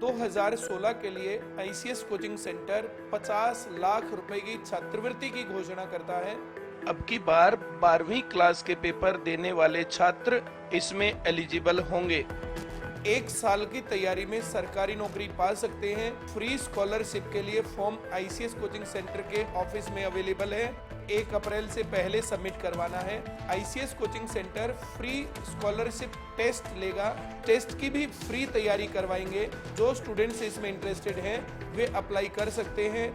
2016 के लिए ICS कोचिंग सेंटर 50 लाख रुपए की छात्रवृत्ति की घोषणा करता है। अब की बार 12वीं क्लास के पेपर देने वाले छात्र इसमें एलिजिबल होंगे। 1 साल की तैयारी में सरकारी नौकरी पा सकते हैं। फ्री स्कॉलरशिप के लिए फॉर्म ICS कोचिंग सेंटर के ऑफिस में अवेलेबल है। 1 अप्रैल से पहले सबमिट करवाना है। ICS coaching centre free scholarship test लेगा, टेस्ट की भी फ्री तैयारी करवाएंगे। जो स्टूडेंट्स इसमें इंटरेस्टेड हैं वे अप्लाई कर सकते हैं।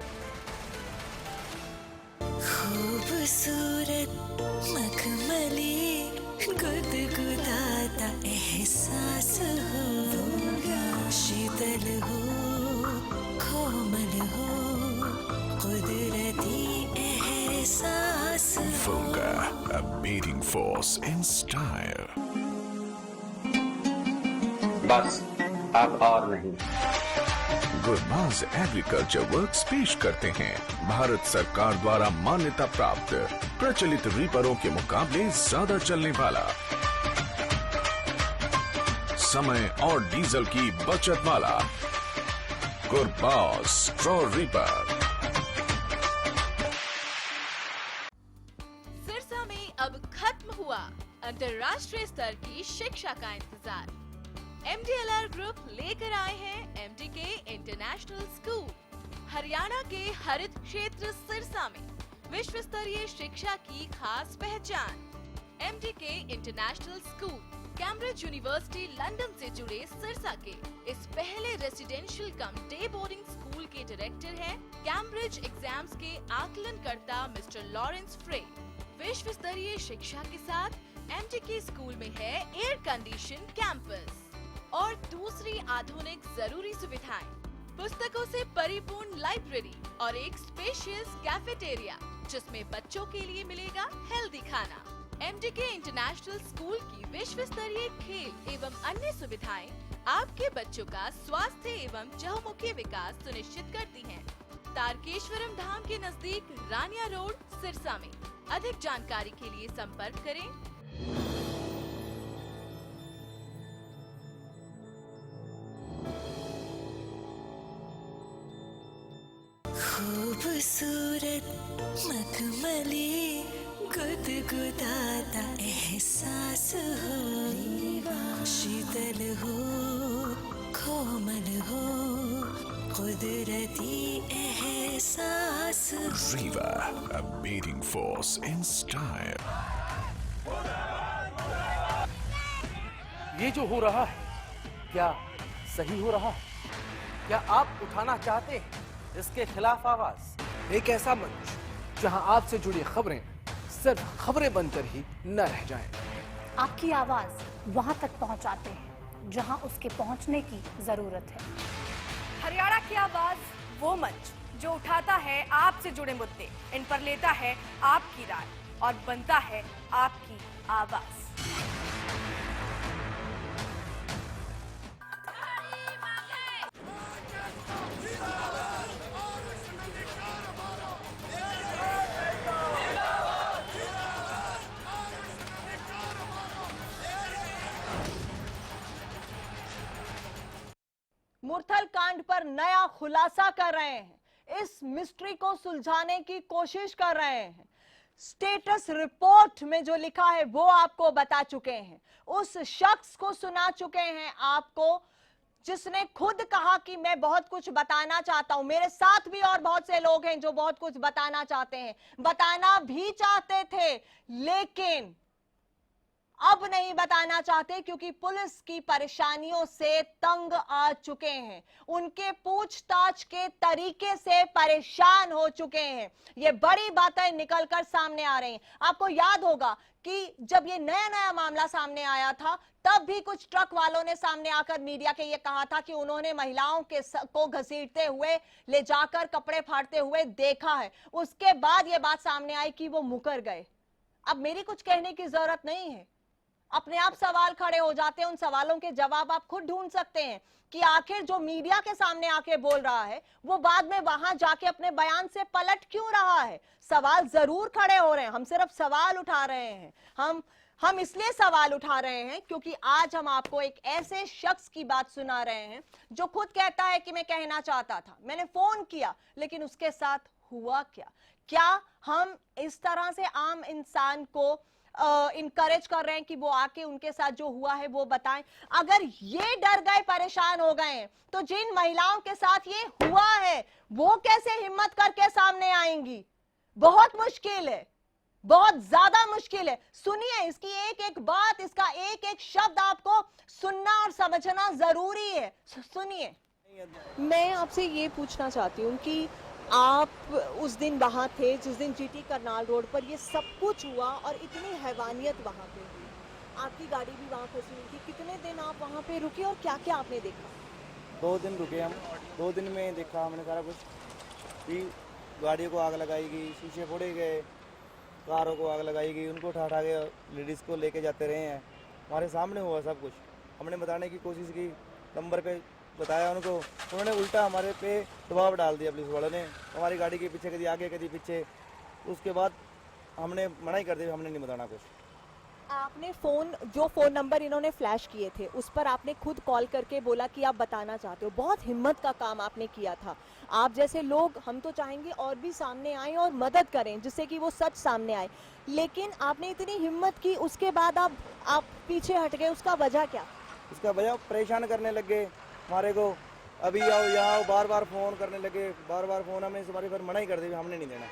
खूबसूरत मखमली गुदगुदाता एहसास हो, शीतल हो, कोमल हो, कुदरती एहसास हो। Voga, a beating force in style. बस अब और नहीं। गुरबाज एग्रीकल्चर वर्क्स पेश करते हैं भारत सरकार द्वारा मान्यता प्राप्त प्रचलित रीपरों के मुकाबले ज्यादा चलने वाला, समय और डीजल की बचत वाला गुरबाज स्ट्रॉ रीपर। सिरसा में अब खत्म हुआ अंतर्राष्ट्रीय स्तर की शिक्षा का इंतजार। MDLR ग्रुप लेकर आए हैं MDK इंटरनेशनल स्कूल। हरियाणा के हरित क्षेत्र सिरसा में विश्व स्तरीय शिक्षा की खास पहचान। MDK international school Cambridge university London से जुड़े सिरसा के इस पहले रेसिडेंशियल कम डे बोर्डिंग स्कूल के डायरेक्टर हैं कैम्ब्रिज एग्जाम्स के आकलनकर्ता मिस्टर लॉरेंस फ्रे। विश्व स्तरीय शिक्षा के साथ MDK स्कूल में है एयर कंडीशन कैंपस और दूसरी आधुनिक जरूरी सुविधाएं, पुस्तकों से परिपूर्ण लाइब्रेरी और एक स्पेशियस कैफेटेरिया जिसमें बच्चों के लिए मिलेगा हेल्दी खाना। MDK इंटरनेशनल स्कूल की विश्व स्तरीय खेल एवं अन्य सुविधाएं आपके बच्चों का स्वास्थ्य एवं चहुमुखी विकास सुनिश्चित करती हैं। तारकेश्वरम धाम के नजदीक रानिया रोड, सिरसा में। अधिक जानकारी के लिए संपर्क करें। खूबसूरत मखमली गुदगुदाता एहसास हो, शीतल हो, कोमल हो, कुदरती एहसास। Riva, a beating force in style. ये जो हो रहा है क्या सही हो रहा है? क्या आप उठाना चाहते हैं इसके खिलाफ आवाज? एक ऐसा मंच जहां आपसे जुड़ी खबरें सिर्फ खबरें बनकर ही न रह जाएं। आपकी आवाज वहां तक पहुंचाते हैं जहां उसके पहुंचने की जरूरत है। हरियाणा की आवाज, वो मंच जो उठाता है आपसे जुड़े मुद्दे, इन पर लेता है आपकी राय और बनता है आपकी आवाज। मुरथल कांड पर नया खुलासा कर रहे हैं, इस मिस्ट्री को सुलझाने की कोशिश कर रहे हैं। स्टेटस रिपोर्ट में जो लिखा है वो आपको बता चुके हैं, उस शख्स को सुना चुके हैं आपको जिसने खुद कहा कि मैं बहुत कुछ बताना चाहता हूं। मेरे साथ भी और बहुत से लोग हैं जो बहुत कुछ बताना चाहते हैं, बताना भी चाहते थे, लेकिन अब नहीं बताना चाहते क्योंकि पुलिस की परेशानियों से तंग आ चुके हैं, उनके पूछताछ के तरीके से परेशान हो चुके हैं। ये बड़ी बातें निकलकर सामने आ रही हैं। आपको याद होगा कि जब ये नया मामला सामने आया था तब भी कुछ ट्रक वालों ने सामने आकर मीडिया के ये कहा था कि उन्होंने महिलाओं को घसीटते हुए ले जाकर कपड़े फाड़ते हुए देखा है। उसके बाद ये बात सामने आई कि वो मुकर गए। अब मेरी कुछ कहने की जरूरत नहीं है, अपने आप सवाल खड़े हो जाते हैं। उन सवालों के जवाब आप खुद ढूंढ सकते हैं कि आखिर जो मीडिया के सामने आके बोल रहा है वो बाद में वहां जाके अपने बयान से पलट क्यों रहा है। सवाल जरूर खड़े हो रहे हैं, हम सिर्फ सवाल उठा रहे हैं। हम इसलिए सवाल उठा रहे हैं क्योंकि आज हम आपको एक ऐसे शख्स की बात सुना रहे हैं जो खुद कहता है कि मैं कहना चाहता था, मैंने फोन किया, लेकिन उसके साथ हुआ क्या। क्या हम इस तरह से आम इंसान को इनकरेज कर रहे हैं कि वो आके उनके साथ जो हुआ है वो बताएं? अगर ये डर गए, परेशान हो गए हैं, तो जिन महिलाओं के साथ ये हुआ है वो कैसे हिम्मत करके सामने आएंगी? बहुत मुश्किल है, बहुत ज्यादा मुश्किल है। सुनिए इसकी एक एक बात, इसका एक एक शब्द आपको सुनना और समझना जरूरी है। सुनिए। मैं आपसे ये पूछना चाहती हूँ कि आप उस दिन वहाँ थे जिस दिन GT करनाल रोड पर ये सब कुछ हुआ और इतनी हैवानियत वहाँ पे हुई, आपकी गाड़ी भी वहाँ फंसी हुई थी। कितने दिन आप वहाँ पे रुके और क्या क्या आपने देखा? 2 दिन रुके हम। 2 दिन में देखा हमने सारा कुछ कि गाड़ियों को आग लगाई गई, शीशे फोड़े गए, कारों को आग लगाई गई, उनको उठा के लेडीज़ को लेके जाते रहे हैं। हमारे सामने हुआ सब कुछ, हमने बताने की कोशिश की, नंबर पे बताया उनको, उन्होंने उल्टा हमारे पे दबाव डाल दिया पुलिस वालों ने, हमारी गाड़ी के पीछे कभी आगे कभी पीछे। उसके बाद हमने मना ही कर दिया, हमने नहीं बताना कुछ। आपने जो फोन नंबर इन्होंने फ्लैश किए थे उस पर आपने खुद कॉल करके बोला कि आप बताना चाहते हो। बहुत हिम्मत का काम आपने किया था। आप जैसे लोग, हम तो चाहेंगे और भी सामने आए और मदद करें जिससे कि वो सच सामने आए, लेकिन आपने इतनी हिम्मत की, उसके बाद आप पीछे हट गए, उसका वजह क्या? इसका वजह परेशान करने लग गए हमारे को, अभी आओ यहाँ आओ, बार बार फ़ोन करने लगे, बार बार फ़ोन। हमने इस बार फिर मना ही कर दिया, हमने नहीं देना।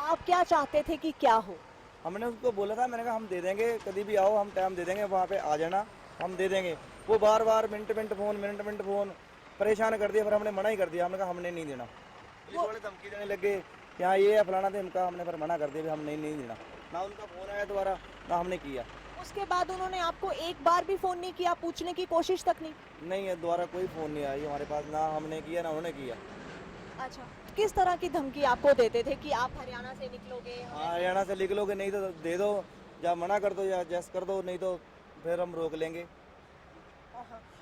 आप क्या चाहते थे कि क्या हो? हमने उसको बोला था, मैंने कहा हम दे देंगे, कभी भी आओ हम टाइम दे देंगे, वहाँ पे आ जाना, हम दे देंगे। वो बार बार मिनट मिनट फ़ोन परेशान कर दिया, फिर हमने मना ही कर दिया। हमने कहा हमने नहीं देना। पुलिस वाले धमकी देने लगे, यहाँ ये है फलाना थे, हमका हमने फिर मना कर दिया, हमने नहीं देना। ना उनका फ़ोन आया दोबारा, ना हमने किया। उसके बाद उन्होंने आपको एक बार भी फोन नहीं किया, पूछने की कोशिश तक नहीं? नहीं है, दोबारा कोई फ़ोन नहीं आई हमारे पास, ना हमने किया ना उन्होंने किया। अच्छा, किस तरह की धमकी आपको देते थे कि आप हरियाणा से निकलोगे? हाँ, हरियाणा से निकलोगे, नहीं तो दे दो, या मना कर दो या जैस कर दो, नहीं तो फिर हम रोक लेंगे।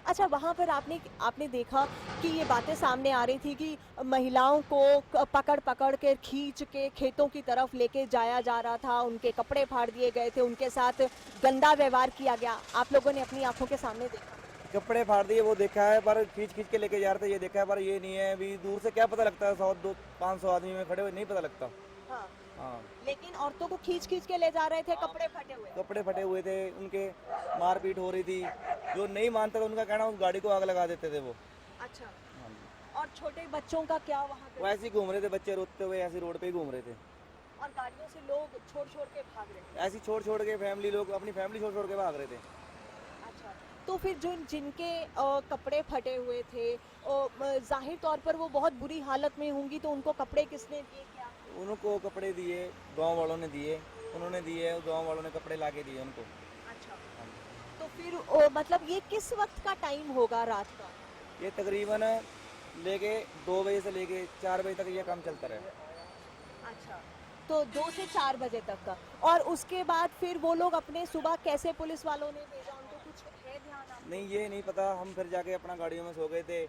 अच्छा, वहाँ पर आपने देखा कि ये बातें सामने आ रही थी कि महिलाओं को पकड़ पकड़ के खींच के खेतों की तरफ लेके जाया जा रहा था, उनके कपड़े फाड़ दिए गए थे, उनके साथ गंदा व्यवहार किया गया। आप लोगों ने अपनी आंखों के सामने देखा? कपड़े फाड़ दिए वो देखा है, पर खींच के लेके जा रहे थे ये देखा है, पर ये नहीं है अभी दूर से क्या पता लगता है, 100-200-500 आदमी में खड़े हुए नहीं पता लगता। हाँ। हाँ, लेकिन औरतों को खींच के ले जा रहे थे, कपड़े फटे हुए थे, उनके मारपीट हो रही थी। जो नहीं मानता था उनका कहना उस गाड़ी को आग लगा देते थे वो। अच्छा। और छोटे बच्चों का क्या वहाँ पे? वो ऐसे ही घूम रहे थे, बच्चे रोते हुए ऐसे रोड पे ही घूम रहे थे। और गाड़ियों से लोग छोड़ के भाग रहे थे? ऐसे छोड़ के फैमिली, लोग अपनी फैमिली छोड़ के भाग रहे थे। अच्छा, तो फिर जिनके कपड़े फटे हुए थे, जाहिर तौर पर वो बहुत बुरी हालत में होंगी, तो उनको कपड़े किसने दिए? क्या उनको कपड़े दिए? गांव वालों ने दिए, उन्होंने दिए, गांव वालों ने कपड़े लाके दिए उनको। अच्छा, तो फिर मतलब ये किस वक्त का टाइम होगा रात का? ये तकरीबन लेके 2 बजे से लेके 4 बजे तक ये काम चलता रहा। अच्छा, तो 2 से 4 बजे तक का। और उसके बाद फिर वो लोग अपने सुबह कैसे पुलिस वालों ने भेजा, उनको कुछ है ध्यान आपको? नहीं, ये नहीं पता। हम फिर जाके अपना गाड़ियों में सो गए थे,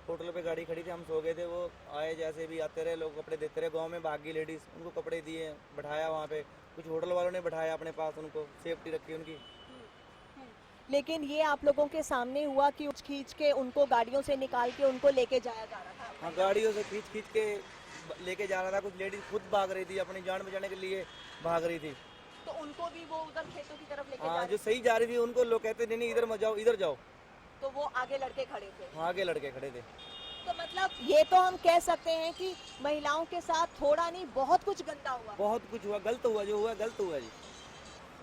होटल पे गाड़ी खड़ी थी, हम सो गए थे। वो आए, जैसे भी आते रहे, लोग कपड़े देते रहे। गांव में भागी लेडीज़, उनको कपड़े दिए, बैठाया वहाँ पे। कुछ होटल वालों ने बैठाया अपने पास, उनको सेफ्टी रखी उनकी। लेकिन ये आप लोगों के सामने हुआ कि खींच के उनको गाड़ियों से निकाल के उनको लेके जाया जा रहा था? हाँ, गाड़ियों से खींच के लेके जा रहा था। कुछ लेडीज़ खुद भाग रही थी, अपनी जान बचाने के लिए भाग रही थी। तो उनको भी वो उधर खेतों की तरफ लेके हाँ, जो सही जा रही थी उनको लोग कहते नहीं इधर मत जाओ, इधर जाओ। तो वो आगे लड़के खड़े थे? हाँ, आगे लड़के खड़े थे। तो मतलब ये तो हम कह सकते हैं कि महिलाओं के साथ थोड़ा नहीं बहुत कुछ गंदा हुआ। बहुत कुछ हुआ, गलत हुआ, जो हुआ गलत हुआ जी।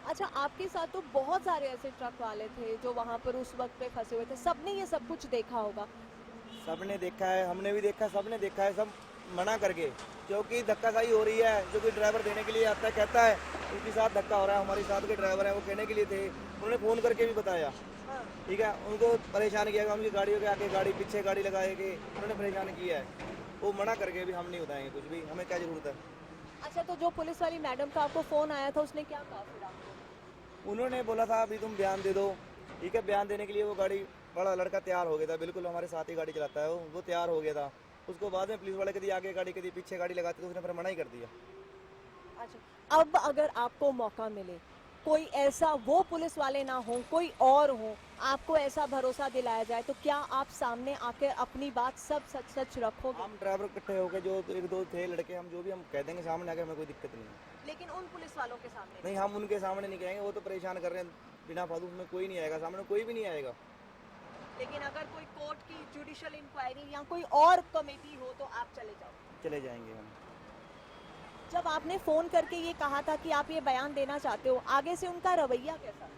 अच्छा, आपके साथ तो बहुत सारे ऐसे ट्रक वाले थे जो वहाँ पर उस वक्त पे फंसे हुए थे, सबने ये सब कुछ देखा होगा? सबने देखा है, हमने भी देखा, सबने देखा है, सब मना करके, क्योंकि धक्काशाही हो रही है। जो कोई ड्राइवर देने के लिए आता है कहता है उनके साथ धक्का हो रहा है। हमारे साथ के ड्राइवर हैं, वो कहने के लिए थे, उन्होंने फ़ोन करके भी बताया। ठीक है, उनको परेशान किया गया, उनकी गाड़ियों के आगे गाड़ी पीछे गाड़ी लगाए के उन्होंने परेशान किया है। वो मना करके भी हम नहीं बताएंगे कुछ भी, हमें क्या ज़रूरत है। अच्छा, तो जो पुलिस वाली मैडम का आपको फ़ोन आया था उसने क्या कहा फिर आपको? उन्होंने बोला था अभी तुम बयान दे दो। ठीक है, बयान देने के लिए वो गाड़ी, बड़ा लड़का तैयार हो गया था, बिल्कुल हमारे साथ ही गाड़ी चलाता है वो तैयार हो गया था। उसको बाद में पुलिस वाले कभी आगे गाड़ी कभी पीछे गाड़ी लगाते तो उसने फिर मना ही कर दिया। अच्छा, अब अगर आपको मौका मिले, कोई ऐसा वो पुलिस वाले ना हो, कोई और हो, आपको ऐसा भरोसा दिलाया जाए, तो क्या आप सामने आकर अपनी बात सब सच रखोगे? हम ड्राइवर इकट्ठे हो गए, जो 1-2 थे लड़के, हम जो भी हम कह देंगे सामने आके, हमें कोई दिक्कत नहीं है। लेकिन उन पुलिस वालों के सामने नहीं, हम उनके सामने नहीं कहेंगे, वो तो परेशान कर रहे हैं बिना फालतू में। कोई नहीं आएगा सामने, कोई भी नहीं आएगा। लेकिन अगर कोई कोर्ट की जुडिशियल इंक्वायरी या कोई और कमेटी हो तो आप चले जाओ? चले जाएंगे हम। जब आपने फोन करके ये कहा था कि आप ये बयान देना चाहते हो, आगे से उनका रवैया कैसा था?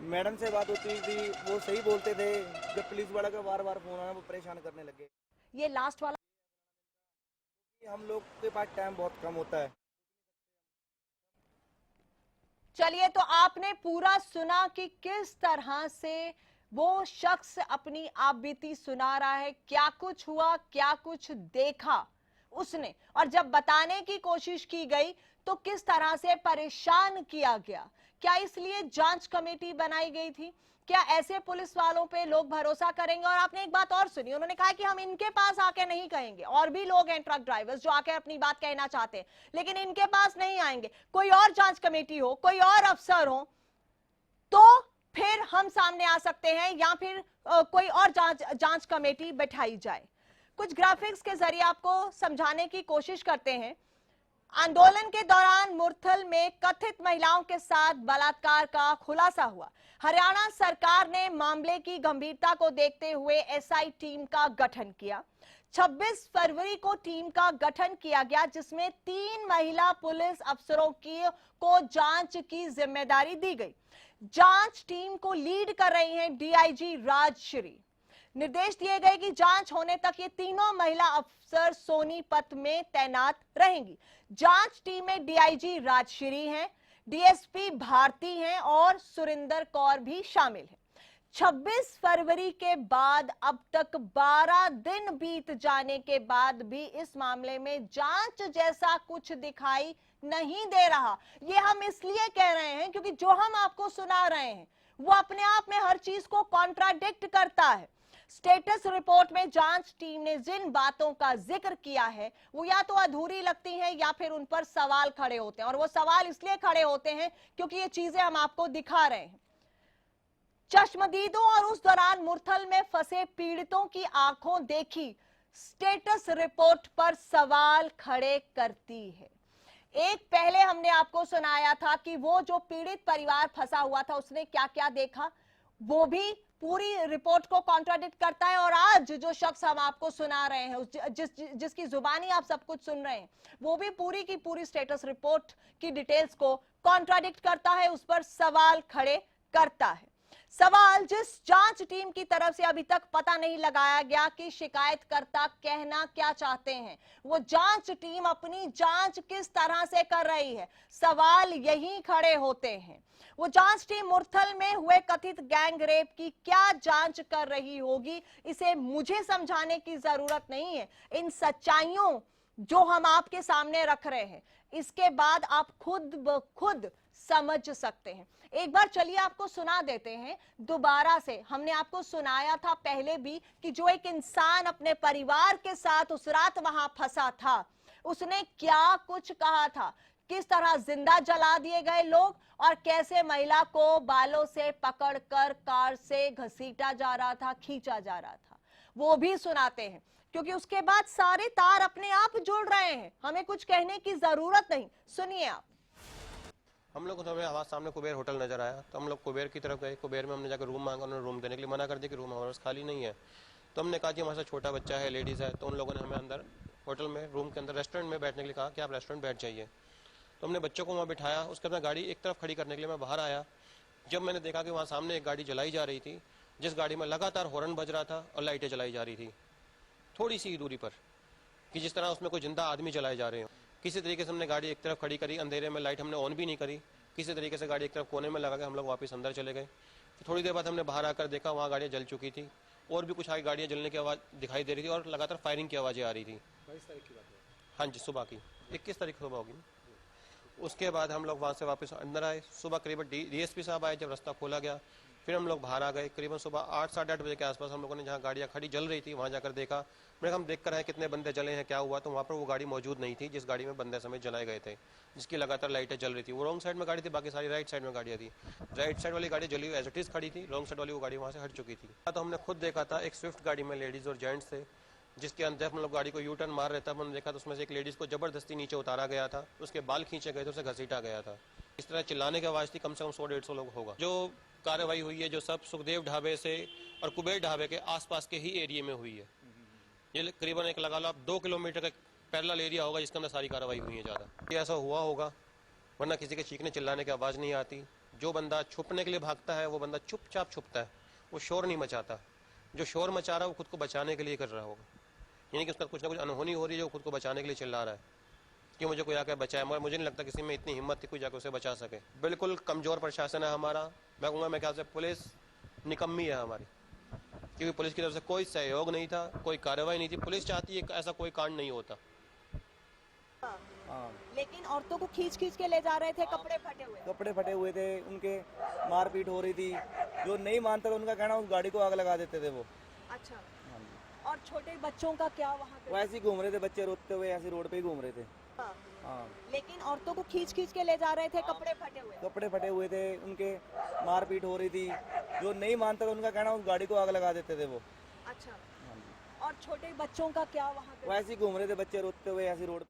मैडम से बात होती थी, वो सही बोलते थे। जब पुलिस वाला का बार फोन आया, वो परेशान करने लगे। ये लास्ट वाला, हम लोग के पास टाइम बहुत कम होता है। चलिए, तो आपने पूरा सुना कि किस तरह से वो शख्स अपनी आप बीती सुना रहा है, क्या कुछ हुआ, क्या कुछ देखा उसने, और जब बताने की कोशिश की गई तो किस तरह से परेशान किया गया। क्या इसलिए जांच कमेटी बनाई गई थी? क्या ऐसे पुलिस वालों पे लोग भरोसा करेंगे? और आपने एक बात और सुनी, उन्होंने कहा कि हम इनके पास आके नहीं कहेंगे, और भी लोग हैं ट्रक ड्राइवर्स जो आके अपनी बात कहना चाहते हैं, लेकिन इनके पास नहीं आएंगे। कोई और जांच कमेटी हो, कोई और अफसर हो, तो फिर हम सामने आ सकते हैं, या फिर कोई और जांच कमेटी बैठाई जाए। कुछ ग्राफिक्स के जरिए आपको समझाने की कोशिश करते हैं। आंदोलन के दौरान मुरथल में कथित महिलाओं के साथ बलात्कार का खुलासा हुआ। हरियाणा सरकार ने मामले की गंभीरता को देखते हुए एसआई टीम का गठन किया। 26 फरवरी को टीम का गठन किया गया, जिसमें 3 महिला पुलिस अफसरों को जांच की जिम्मेदारी दी गई। जांच टीम को लीड कर रही हैं डीआईजी राजश्री। निर्देश दिए गए कि जांच होने तक ये तीनों महिला अफसर सोनीपत में तैनात रहेंगी। जांच टीम में डीआईजी राजश्री हैं, डीएसपी भारती हैं और सुरिंदर कौर भी शामिल हैं। 26 फरवरी के बाद अब तक 12 दिन बीत जाने के बाद भी इस मामले में जांच जैसा कुछ दिखाई नहीं दे रहा। ये हम इसलिए कह रहे हैं क्योंकि जो हम आपको सुना रहे हैं वो अपने आप में हर चीज को कॉन्ट्राडिक्ट करता है। स्टेटस रिपोर्ट में जांच टीम ने जिन बातों का जिक्र किया है वो या तो अधूरी लगती हैं या फिर उन पर सवाल खड़े होते हैं, और वो सवाल इसलिए खड़े होते हैं क्योंकि ये चीजें हम आपको दिखा रहे हैं। चश्मदीदों और उस दौरान मुरथल में फंसे पीड़ितों की आंखों देखी स्टेटस रिपोर्ट पर सवाल खड़े करती है। एक पहले हमने आपको सुनाया था कि वो जो पीड़ित परिवार फंसा हुआ था उसने क्या क्या देखा, वो भी पूरी रिपोर्ट को कॉन्ट्राडिक्ट करता है। और आज जो शख्स हम आपको सुना रहे हैं, जिसकी जुबानी आप सब कुछ सुन रहे हैं, वो भी पूरी की पूरी स्टेटस रिपोर्ट की डिटेल्स को कॉन्ट्राडिक्ट करता है, उस पर सवाल खड़े करता है। सवाल जिस जांच टीम की तरफ से अभी तक पता नहीं लगाया गया कि शिकायतकर्ता कहना क्या चाहते हैं, वो जांच टीम अपनी जांच किस तरह से कर रही है, सवाल यही खड़े होते हैं। वो जांच टीम मुरथल में हुए कथित गैंग रेप की क्या जांच कर रही होगी, इसे मुझे समझाने की जरूरत नहीं है। इन सच्चाइयों जो हम आपके सामने रख रहे हैं, इसके बाद आप खुद ब खुद समझ सकते हैं। एक बार चलिए आपको सुना देते हैं दोबारा से। हमने आपको सुनाया था पहले भी कि जो एक इंसान अपने परिवार के साथ उस रात वहां फंसा था, उसने क्या कुछ कहा था, किस तरह जिंदा जला दिए गए लोग और कैसे महिला को बालों से पकड़कर कार से घसीटा जा रहा था, खींचा जा रहा था, वो भी सुनाते हैं। क्योंकि उसके बाद सारे तार अपने आप जुड़ रहे हैं, हमें कुछ कहने की जरूरत नहीं। सुनिए आप। हम लोग को तो हमें हमारे सामने कुबेर होटल नजर आया, तो हम लोग कुबेर की तरफ गए। कुबेर में हमने जाकर रूम मांगा, उन्होंने रूम देने के लिए मना कर दिया कि रूम हमारे पास खाली नहीं है। तो हमने कहा कि हमारे साथ छोटा बच्चा है, लेडीज़ है, तो उन लोगों ने हमें अंदर होटल में रूम के अंदर रेस्टोरेंट में बैठने के लिए कहा कि आप रेस्टोरेंट बैठ जाइए। तो हमने बच्चों को वहाँ बिठाया, उसके बाद गाड़ी एक तरफ खड़ी करने के लिए मैं बाहर आया। जब मैंने देखा कि वहाँ सामने एक गाड़ी जलाई जा रही थी, जिस गाड़ी में लगातार हॉर्न बज रहा था और लाइटें जलाई जा रही थी थोड़ी सी दूरी पर, कि जिस तरह उसमें कोई जिंदा आदमी जलाए जा रहे हो। किसी तरीके से हमने गाड़ी एक तरफ खड़ी करी, अंधेरे में लाइट हमने ऑन भी नहीं करी, किसी तरीके से गाड़ी एक तरफ कोने में लगा के हम लोग वापस अंदर चले गए। फिर थोड़ी देर बाद हमने बाहर आकर देखा वहाँ गाड़ियाँ जल चुकी थी, और भी कुछ आगे गाड़ियाँ जलने की आवाज़ दिखाई दे रही थी और लगातार फायरिंग की आवाज़ें आ रही थी। 22 तारीख की बात है? हाँ जी, सुबह की 21 तारीख सुबह होगी। उसके बाद हम लोग वहाँ से वापस अंदर आए। सुबह करीबन डीएसपी साहब आए, जब रास्ता खोला गया फिर हम लोग बाहर आ गए। करीबन सुबह 8 साढ़े 8 बजे के आसपास हम लोगों ने जहाँ गाड़ियाँ खड़ी जल रही थी वहाँ जाकर देखा। मैंने हम देख कर आए कितने बंदे जले हैं, क्या हुआ। तो वहाँ पर वो गाड़ी मौजूद नहीं थी जिस गाड़ी में बंदे समेत जलाए गए थे, जिसकी लगातार लाइटें जल रही थी। वो रॉन्ग साइड में गाड़ी थी, बाकी सारी राइट साइड में गाड़ियाँ थी। राइट साइड वाली गाड़ी जली हुई एज इट इज खड़ी थी, रॉन्ग साइड वाली वो गाड़ी वहाँ से हट चुकी थी। तो हमने खुद देखा था एक स्विफ्ट गाड़ी में लेडीज़ और जेंट्स थे, जिसके अंदर हम लोग गाड़ी को यू टर्न मार रहे थे। हमने देखा तो उसमें से एक लेडीज़ को जबरदस्ती नीचे उतारा गया था, उसके बाल खींचे गए थे, उसे घसीटा गया था। इस तरह चिल्लाने की आवाज़ थी, कम से कम 100-150 लोग होगा। जो कार्रवाई हुई है जो सब सुखदेव ढाबे से और कुबेर ढाबे के आसपास के ही एरिया में हुई है। ये करीबन एक लगा लो आप 2 किलोमीटर का पैरेलल एरिया होगा जिसके अंदर सारी कार्रवाई हुई है। ज़्यादा ये ऐसा हुआ होगा, वरना किसी के चीखने चिल्लाने की आवाज़ नहीं आती। जो बंदा छुपने के लिए भागता है वो बंदा चुपचाप छुपता है, वो शोर नहीं मचाता। जो शोर मचा रहा है वो खुद को बचाने के लिए कर रहा होगा, यानी कि उसका कुछ ना कुछ अनहोनी हो रही है जो खुद को बचाने के लिए चिल्ला रहा है कि मुझे कोई आकर बचाए। मगर मुझे नहीं लगता किसी में इतनी हिम्मत थी कोई जाकर उसे बचा सके। बिल्कुल कमज़ोर प्रशासन है हमारा। मैं कहूँगा मेरे ख्याल से पुलिस निकम्मी है हमारी, क्योंकि पुलिस की तरफ से कोई सहयोग नहीं था, कोई कार्रवाई नहीं थी। पुलिस चाहती है ऐसा कोई कांड नहीं होता। लेकिन औरतों को खींच खींच के ले जा रहे थे, कपड़े फटे हुए थे, उनके मारपीट हो रही थी। जो नहीं मानता था उनका कहना उस गाड़ी को आग लगा देते थे वो। अच्छा। और छोटे बच्चों का क्या वहाँ पे? वो ऐसे ही घूम रहे थे, बच्चे रोते हुए ऐसे रोड पे ही घूम रहे थे। हाँ। लेकिन औरतों को खींच खींच के ले जा रहे थे, कपड़े फटे हुए थे, उनके मारपीट हो रही थी। जो नहीं मानता था उनका कहना उस गाड़ी को आग लगा देते थे वो। अच्छा। और छोटे बच्चों का क्या वहाँ पे? वो ऐसे ही घूम रहे थे, बच्चे रोते हुए ऐसे रोड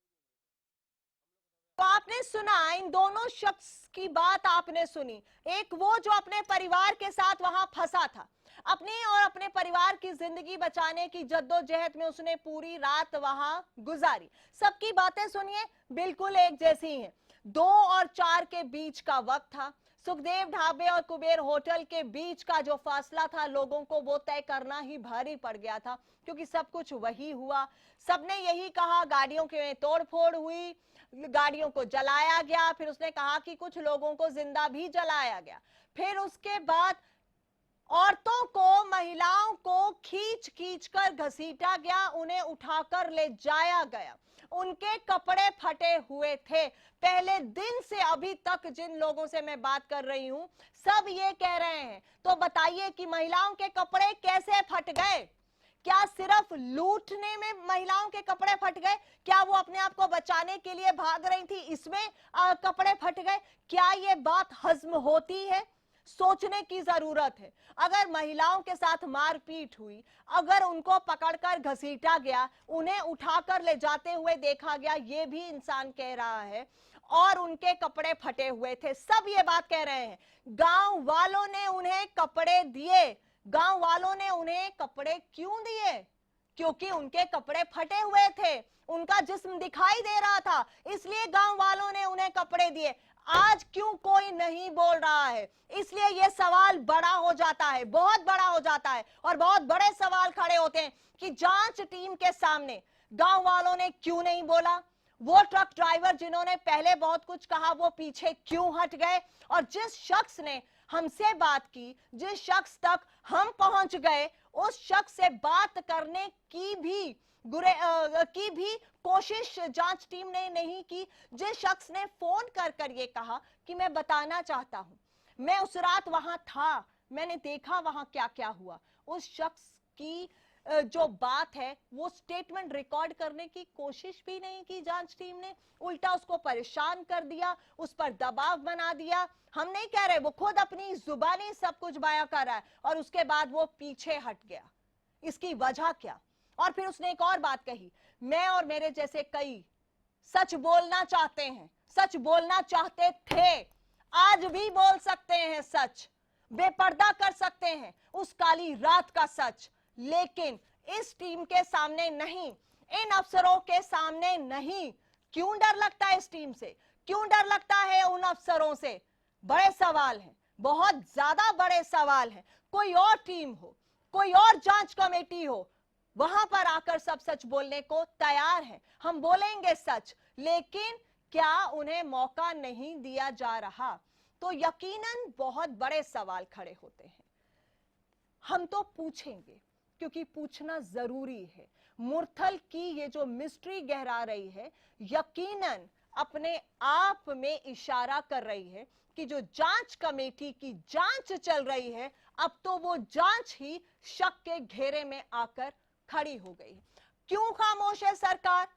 तो आपने सुना, इन दोनों शख्स की बात आपने सुनी। एक वो जो अपने परिवार के साथ वहां फंसा था, अपनी और अपने परिवार की जिंदगी बचाने की जद्दोजहद में उसने पूरी रात वहां गुजारी। सबकी बातें सुनिए, बिल्कुल एक जैसी हैं। 2 और 4 के बीच का वक्त था। सुखदेव ढाबे और कुबेर होटल के बीच का जो फासला था, लोगों को वो तय करना ही भारी पड़ गया था, क्योंकि सब कुछ वही हुआ। सबने यही कहा, गाड़ियों के तोड़फोड़ हुई, गाड़ियों को जलाया गया, फिर उसने कहा कि कुछ लोगों को जिंदा भी जलाया गया। फिर उसके बाद औरतों को, महिलाओं को खींच खींच कर घसीटा गया, उन्हें उठाकर ले जाया गया। उनके कपड़े फटे हुए थे। पहले दिन से अभी तक जिन लोगों से मैं बात कर रही हूं, सब ये कह रहे हैं। तो बताइए कि महिलाओं के कपड़े कैसे फट गए? क्या सिर्फ लूटने में महिलाओं के कपड़े फट गए? क्या वो अपने आप को बचाने के लिए भाग रही थी, इसमें कपड़े फट गए? क्या ये बात हजम होती है? सोचने की जरूरत है। अगर महिलाओं के साथ मारपीट हुई, अगर उनको पकड़कर घसीटा गया, उन्हें उठाकर ले जाते हुए देखा गया, ये भी इंसान कह रहा है, और उनके कपड़े फटे हुए थे, सब ये बात कह रहे हैं। गांव वालों ने उन्हें कपड़े दिए। गांव वालों ने उन्हें कपड़े क्यों दिए? क्योंकि उनके कपड़े फटे हुए थे, उनका जिस्म दिखाई दे रहा था, इसलिए गांव वालों ने उन्हें कपड़े दिए। आज क्यों कोई नहीं बोल रहा है? इसलिए यह सवाल बड़ा हो जाता है, बहुत बड़ा हो जाता है, और बहुत बड़े सवाल खड़े होते हैं कि जांच टीम के सामने गांव वालों ने क्यों नहीं बोला? वो ट्रक ड्राइवर जिन्होंने पहले बहुत कुछ कहा, वो पीछे क्यों हट गए? और जिस शख्स ने हमसे बात की, जिस शख्स तक हम पहुंच गए, उस शख्स से बात करने की भी कोशिश जांच टीम ने नहीं की। जिस शख्स ने फोन कर कर ये कहा कि मैं बताना चाहता हूं, मैं उस रात वहां था, मैंने देखा वहां क्या क्या हुआ, उस शख्स की जो बात है, वो स्टेटमेंट रिकॉर्ड करने की कोशिश भी नहीं की जांच टीम ने। उल्टा उसको परेशान कर दिया, उस पर दबाव बना दिया। हम नहीं कह रहे, वो खुद अपनी जुबानी सब कुछ बयां कर रहा है, और उसके बाद वो पीछे हट गया। इसकी वजह क्या? और फिर उसने एक और बात कही, मैं और मेरे जैसे कई सच बोलना चाहते हैं, सच बोलना चाहते थे, आज भी बोल सकते हैं सच, बेपर्दा कर सकते हैं उस काली रात का सच, लेकिन इस टीम के सामने नहीं, इन अफसरों के सामने नहीं। क्यों डर लगता है इस टीम से? क्यों डर लगता है उन अफसरों से? बड़े सवाल हैं, बहुत ज्यादा बड़े सवाल हैं। कोई और टीम हो, कोई और जांच कमेटी हो, वहां पर आकर सब सच बोलने को तैयार है। हम बोलेंगे सच, लेकिन क्या उन्हें मौका नहीं दिया जा रहा? तो यकीनन बहुत बड़े सवाल खड़े होते हैं। हम तो पूछेंगे, क्योंकि पूछना जरूरी है। मुरथल की ये जो मिस्ट्री गहरा रही है, यकीनन अपने आप में इशारा कर रही है कि जो जांच कमेटी की जांच चल रही है, अब तो वो जांच ही शक के घेरे में आकर खड़ी हो गई। क्यों खामोश है सरकार?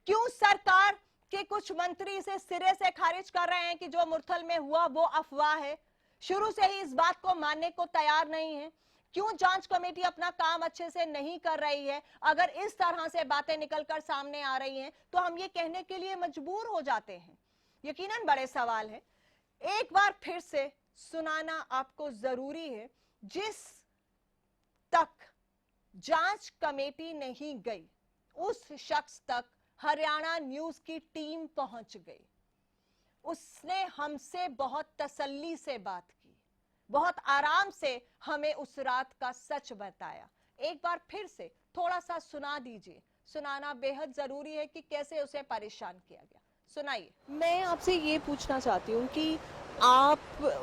क्यों सरकार के कुछ मंत्री इसे सिरे से खारिज कर रहे हैं कि जो मुरथल में हुआ वो अफवाह है, शुरू से ही इस बात को मानने को तैयार नहीं है? क्यों जांच कमेटी अपना काम अच्छे से नहीं कर रही है? अगर इस तरह से बातें निकलकर सामने आ रही हैं, तो हम ये कहने के लिए मजबूर हो जाते हैं। यकीनन बड़े सवाल है। एक बार फिर से सुनाना आपको जरूरी है, जिस तक जांच कमेटी नहीं गई, उस शख्स तक हरियाणा न्यूज की टीम पहुंच गई। उसने हमसे बहुत तसल्ली से बात की, बहुत आराम से हमें उस रात का सच बताया। एक बार फिर से थोड़ा सा सुना दीजिए। सुनाना बेहद जरूरी है कि कैसे उसे परेशान किया गया। सुनाइए। मैं आपसे ये पूछना चाहती हूँ कि आप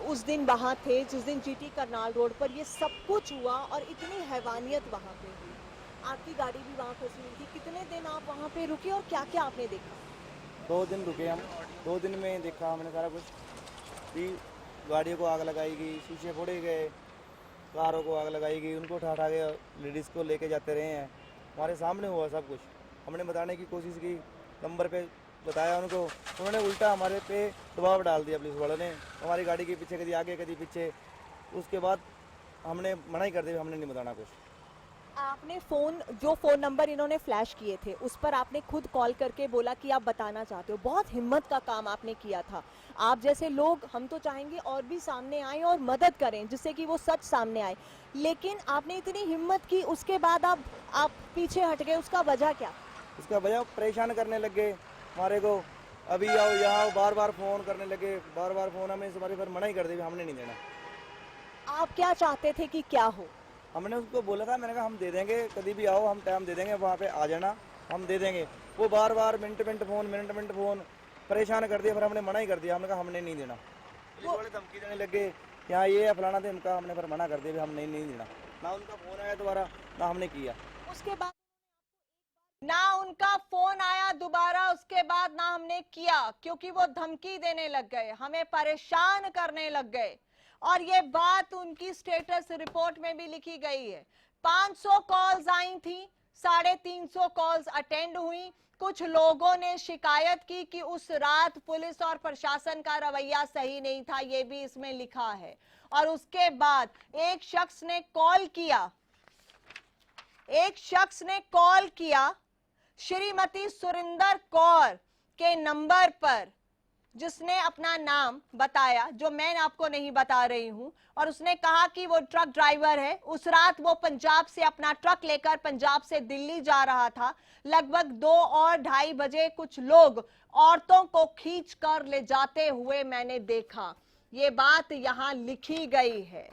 उस दिन वहाँ थे जिस दिन जीटी करनाल रोड पर ये सब कुछ हुआ और इतनी हैवानियत वहाँ पे हुई, आपकी गाड़ी भी वहाँ फंसी हुई थी। कितने दिन आप वहाँ पे रुके और क्या क्या आपने देखा? 2 दिन रुके हम। 2 दिन में देखा हमने सारा कुछ, कि गाड़ियों को आग लगाई गई, शीशे फोड़े गए, कारों को आग लगाई गई, उनको उठा के लेडीज़ को लेके जाते रहे हैं। हमारे सामने हुआ सब कुछ। हमने बताने की कोशिश की, नंबर पे बताया उनको, उन्होंने उल्टा हमारे पे दबाव डाल दिया पुलिस वालों ने। हमारी गाड़ी के पीछे कभी आगे कभी पीछे। उसके बाद हमने मना ही कर दिया, हमने नहीं बताना कुछ। आपने जो फोन नंबर इन्होंने फ्लैश किए थे उस पर आपने खुद कॉल करके बोला कि आप बताना चाहते हो। बहुत हिम्मत का काम आपने किया था। आप जैसे लोग हम तो चाहेंगे और भी सामने आए और मदद करें जिससे कि वो सच सामने आए, लेकिन आपने इतनी हिम्मत की उसके बाद आप पीछे हट गए, उसका वजह क्या? उसका वजह परेशान करने लग गए हमारे को, अभी आओ यहाँ आओ, बार बार फ़ोन करने लगे, बार बार फ़ोन हमें हमारे पर मना ही कर दिया, हमने नहीं देना। आप क्या चाहते थे कि क्या हो? हमने उसको बोला था, मैंने कहा हम दे देंगे, कभी भी आओ हम टाइम दे देंगे, वहाँ पे आ जाना, हम दे देंगे। वो बार बार मिनट मिनट फ़ोन परेशान कर दिया, फिर हमने मना ही कर दिया, हमने कहा हमने नहीं देना। वो बड़े धमकी देने लग गए, यहाँ ये फलाना थे, हमका हमने फिर मना कर दिया, हम नहीं देना। ना उनका फ़ोन आया दोबारा, ना हमने किया। उसके बाद ना उनका फोन आया दोबारा, उसके बाद ना हमने किया, क्योंकि वो धमकी देने लग गए, हमें परेशान करने लग गए। और ये बात उनकी स्टेटस रिपोर्ट में भी लिखी गई है। 500 कॉल्स आई थी, 350 कॉल्स अटेंड हुई। कुछ लोगों ने शिकायत की कि उस रात पुलिस और प्रशासन का रवैया सही नहीं था, ये भी इसमें लिखा है। और उसके बाद एक शख्स ने कॉल किया श्रीमती सुरिंदर कौर के नंबर पर, जिसने अपना नाम बताया जो मैं आपको नहीं बता रही हूं, और उसने कहा कि वो ट्रक ड्राइवर है। उस रात वो पंजाब से अपना ट्रक लेकर पंजाब से दिल्ली जा रहा था। लगभग 2 और 2:30 बजे कुछ लोग औरतों को खींच कर ले जाते हुए मैंने देखा। ये बात यहां लिखी गई है।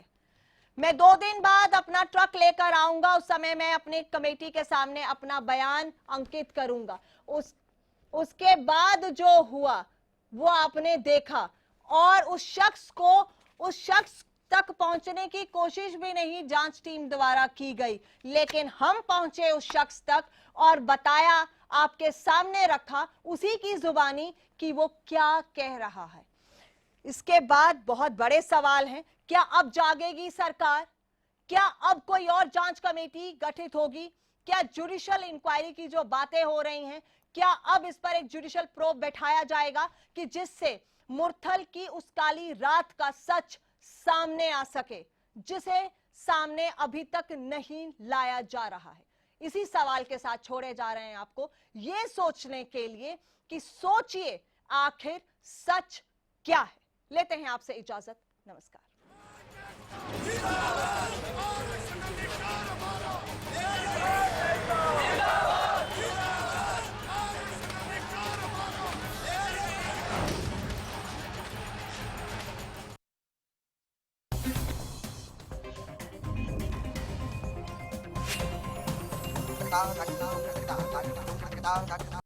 मैं 2 दिन बाद अपना ट्रक लेकर आऊंगा, उस समय मैं अपने कमेटी के सामने अपना बयान अंकित करूंगा। उसके बाद जो हुआ वो आपने देखा, और उस शख्स तक पहुंचने की कोशिश भी नहीं जांच टीम द्वारा की गई, लेकिन हम पहुंचे उस शख्स तक और बताया, आपके सामने रखा उसी की जुबानी कि वो क्या कह रहा है। इसके बाद बहुत बड़े सवाल हैं। क्या अब जागेगी सरकार? क्या अब कोई और जांच कमेटी गठित होगी? क्या जुडिशियल इंक्वायरी की जो बातें हो रही हैं, क्या अब इस पर एक जुडिशियल प्रोब बैठाया जाएगा कि जिससे मुरथल की उस काली रात का सच सामने आ सके, जिसे सामने अभी तक नहीं लाया जा रहा है? इसी सवाल के साथ छोड़े जा रहे हैं आपको, ये सोचने के लिए कि सोचिए आखिर सच क्या है। लेते हैं आपसे इजाजत, नमस्कार।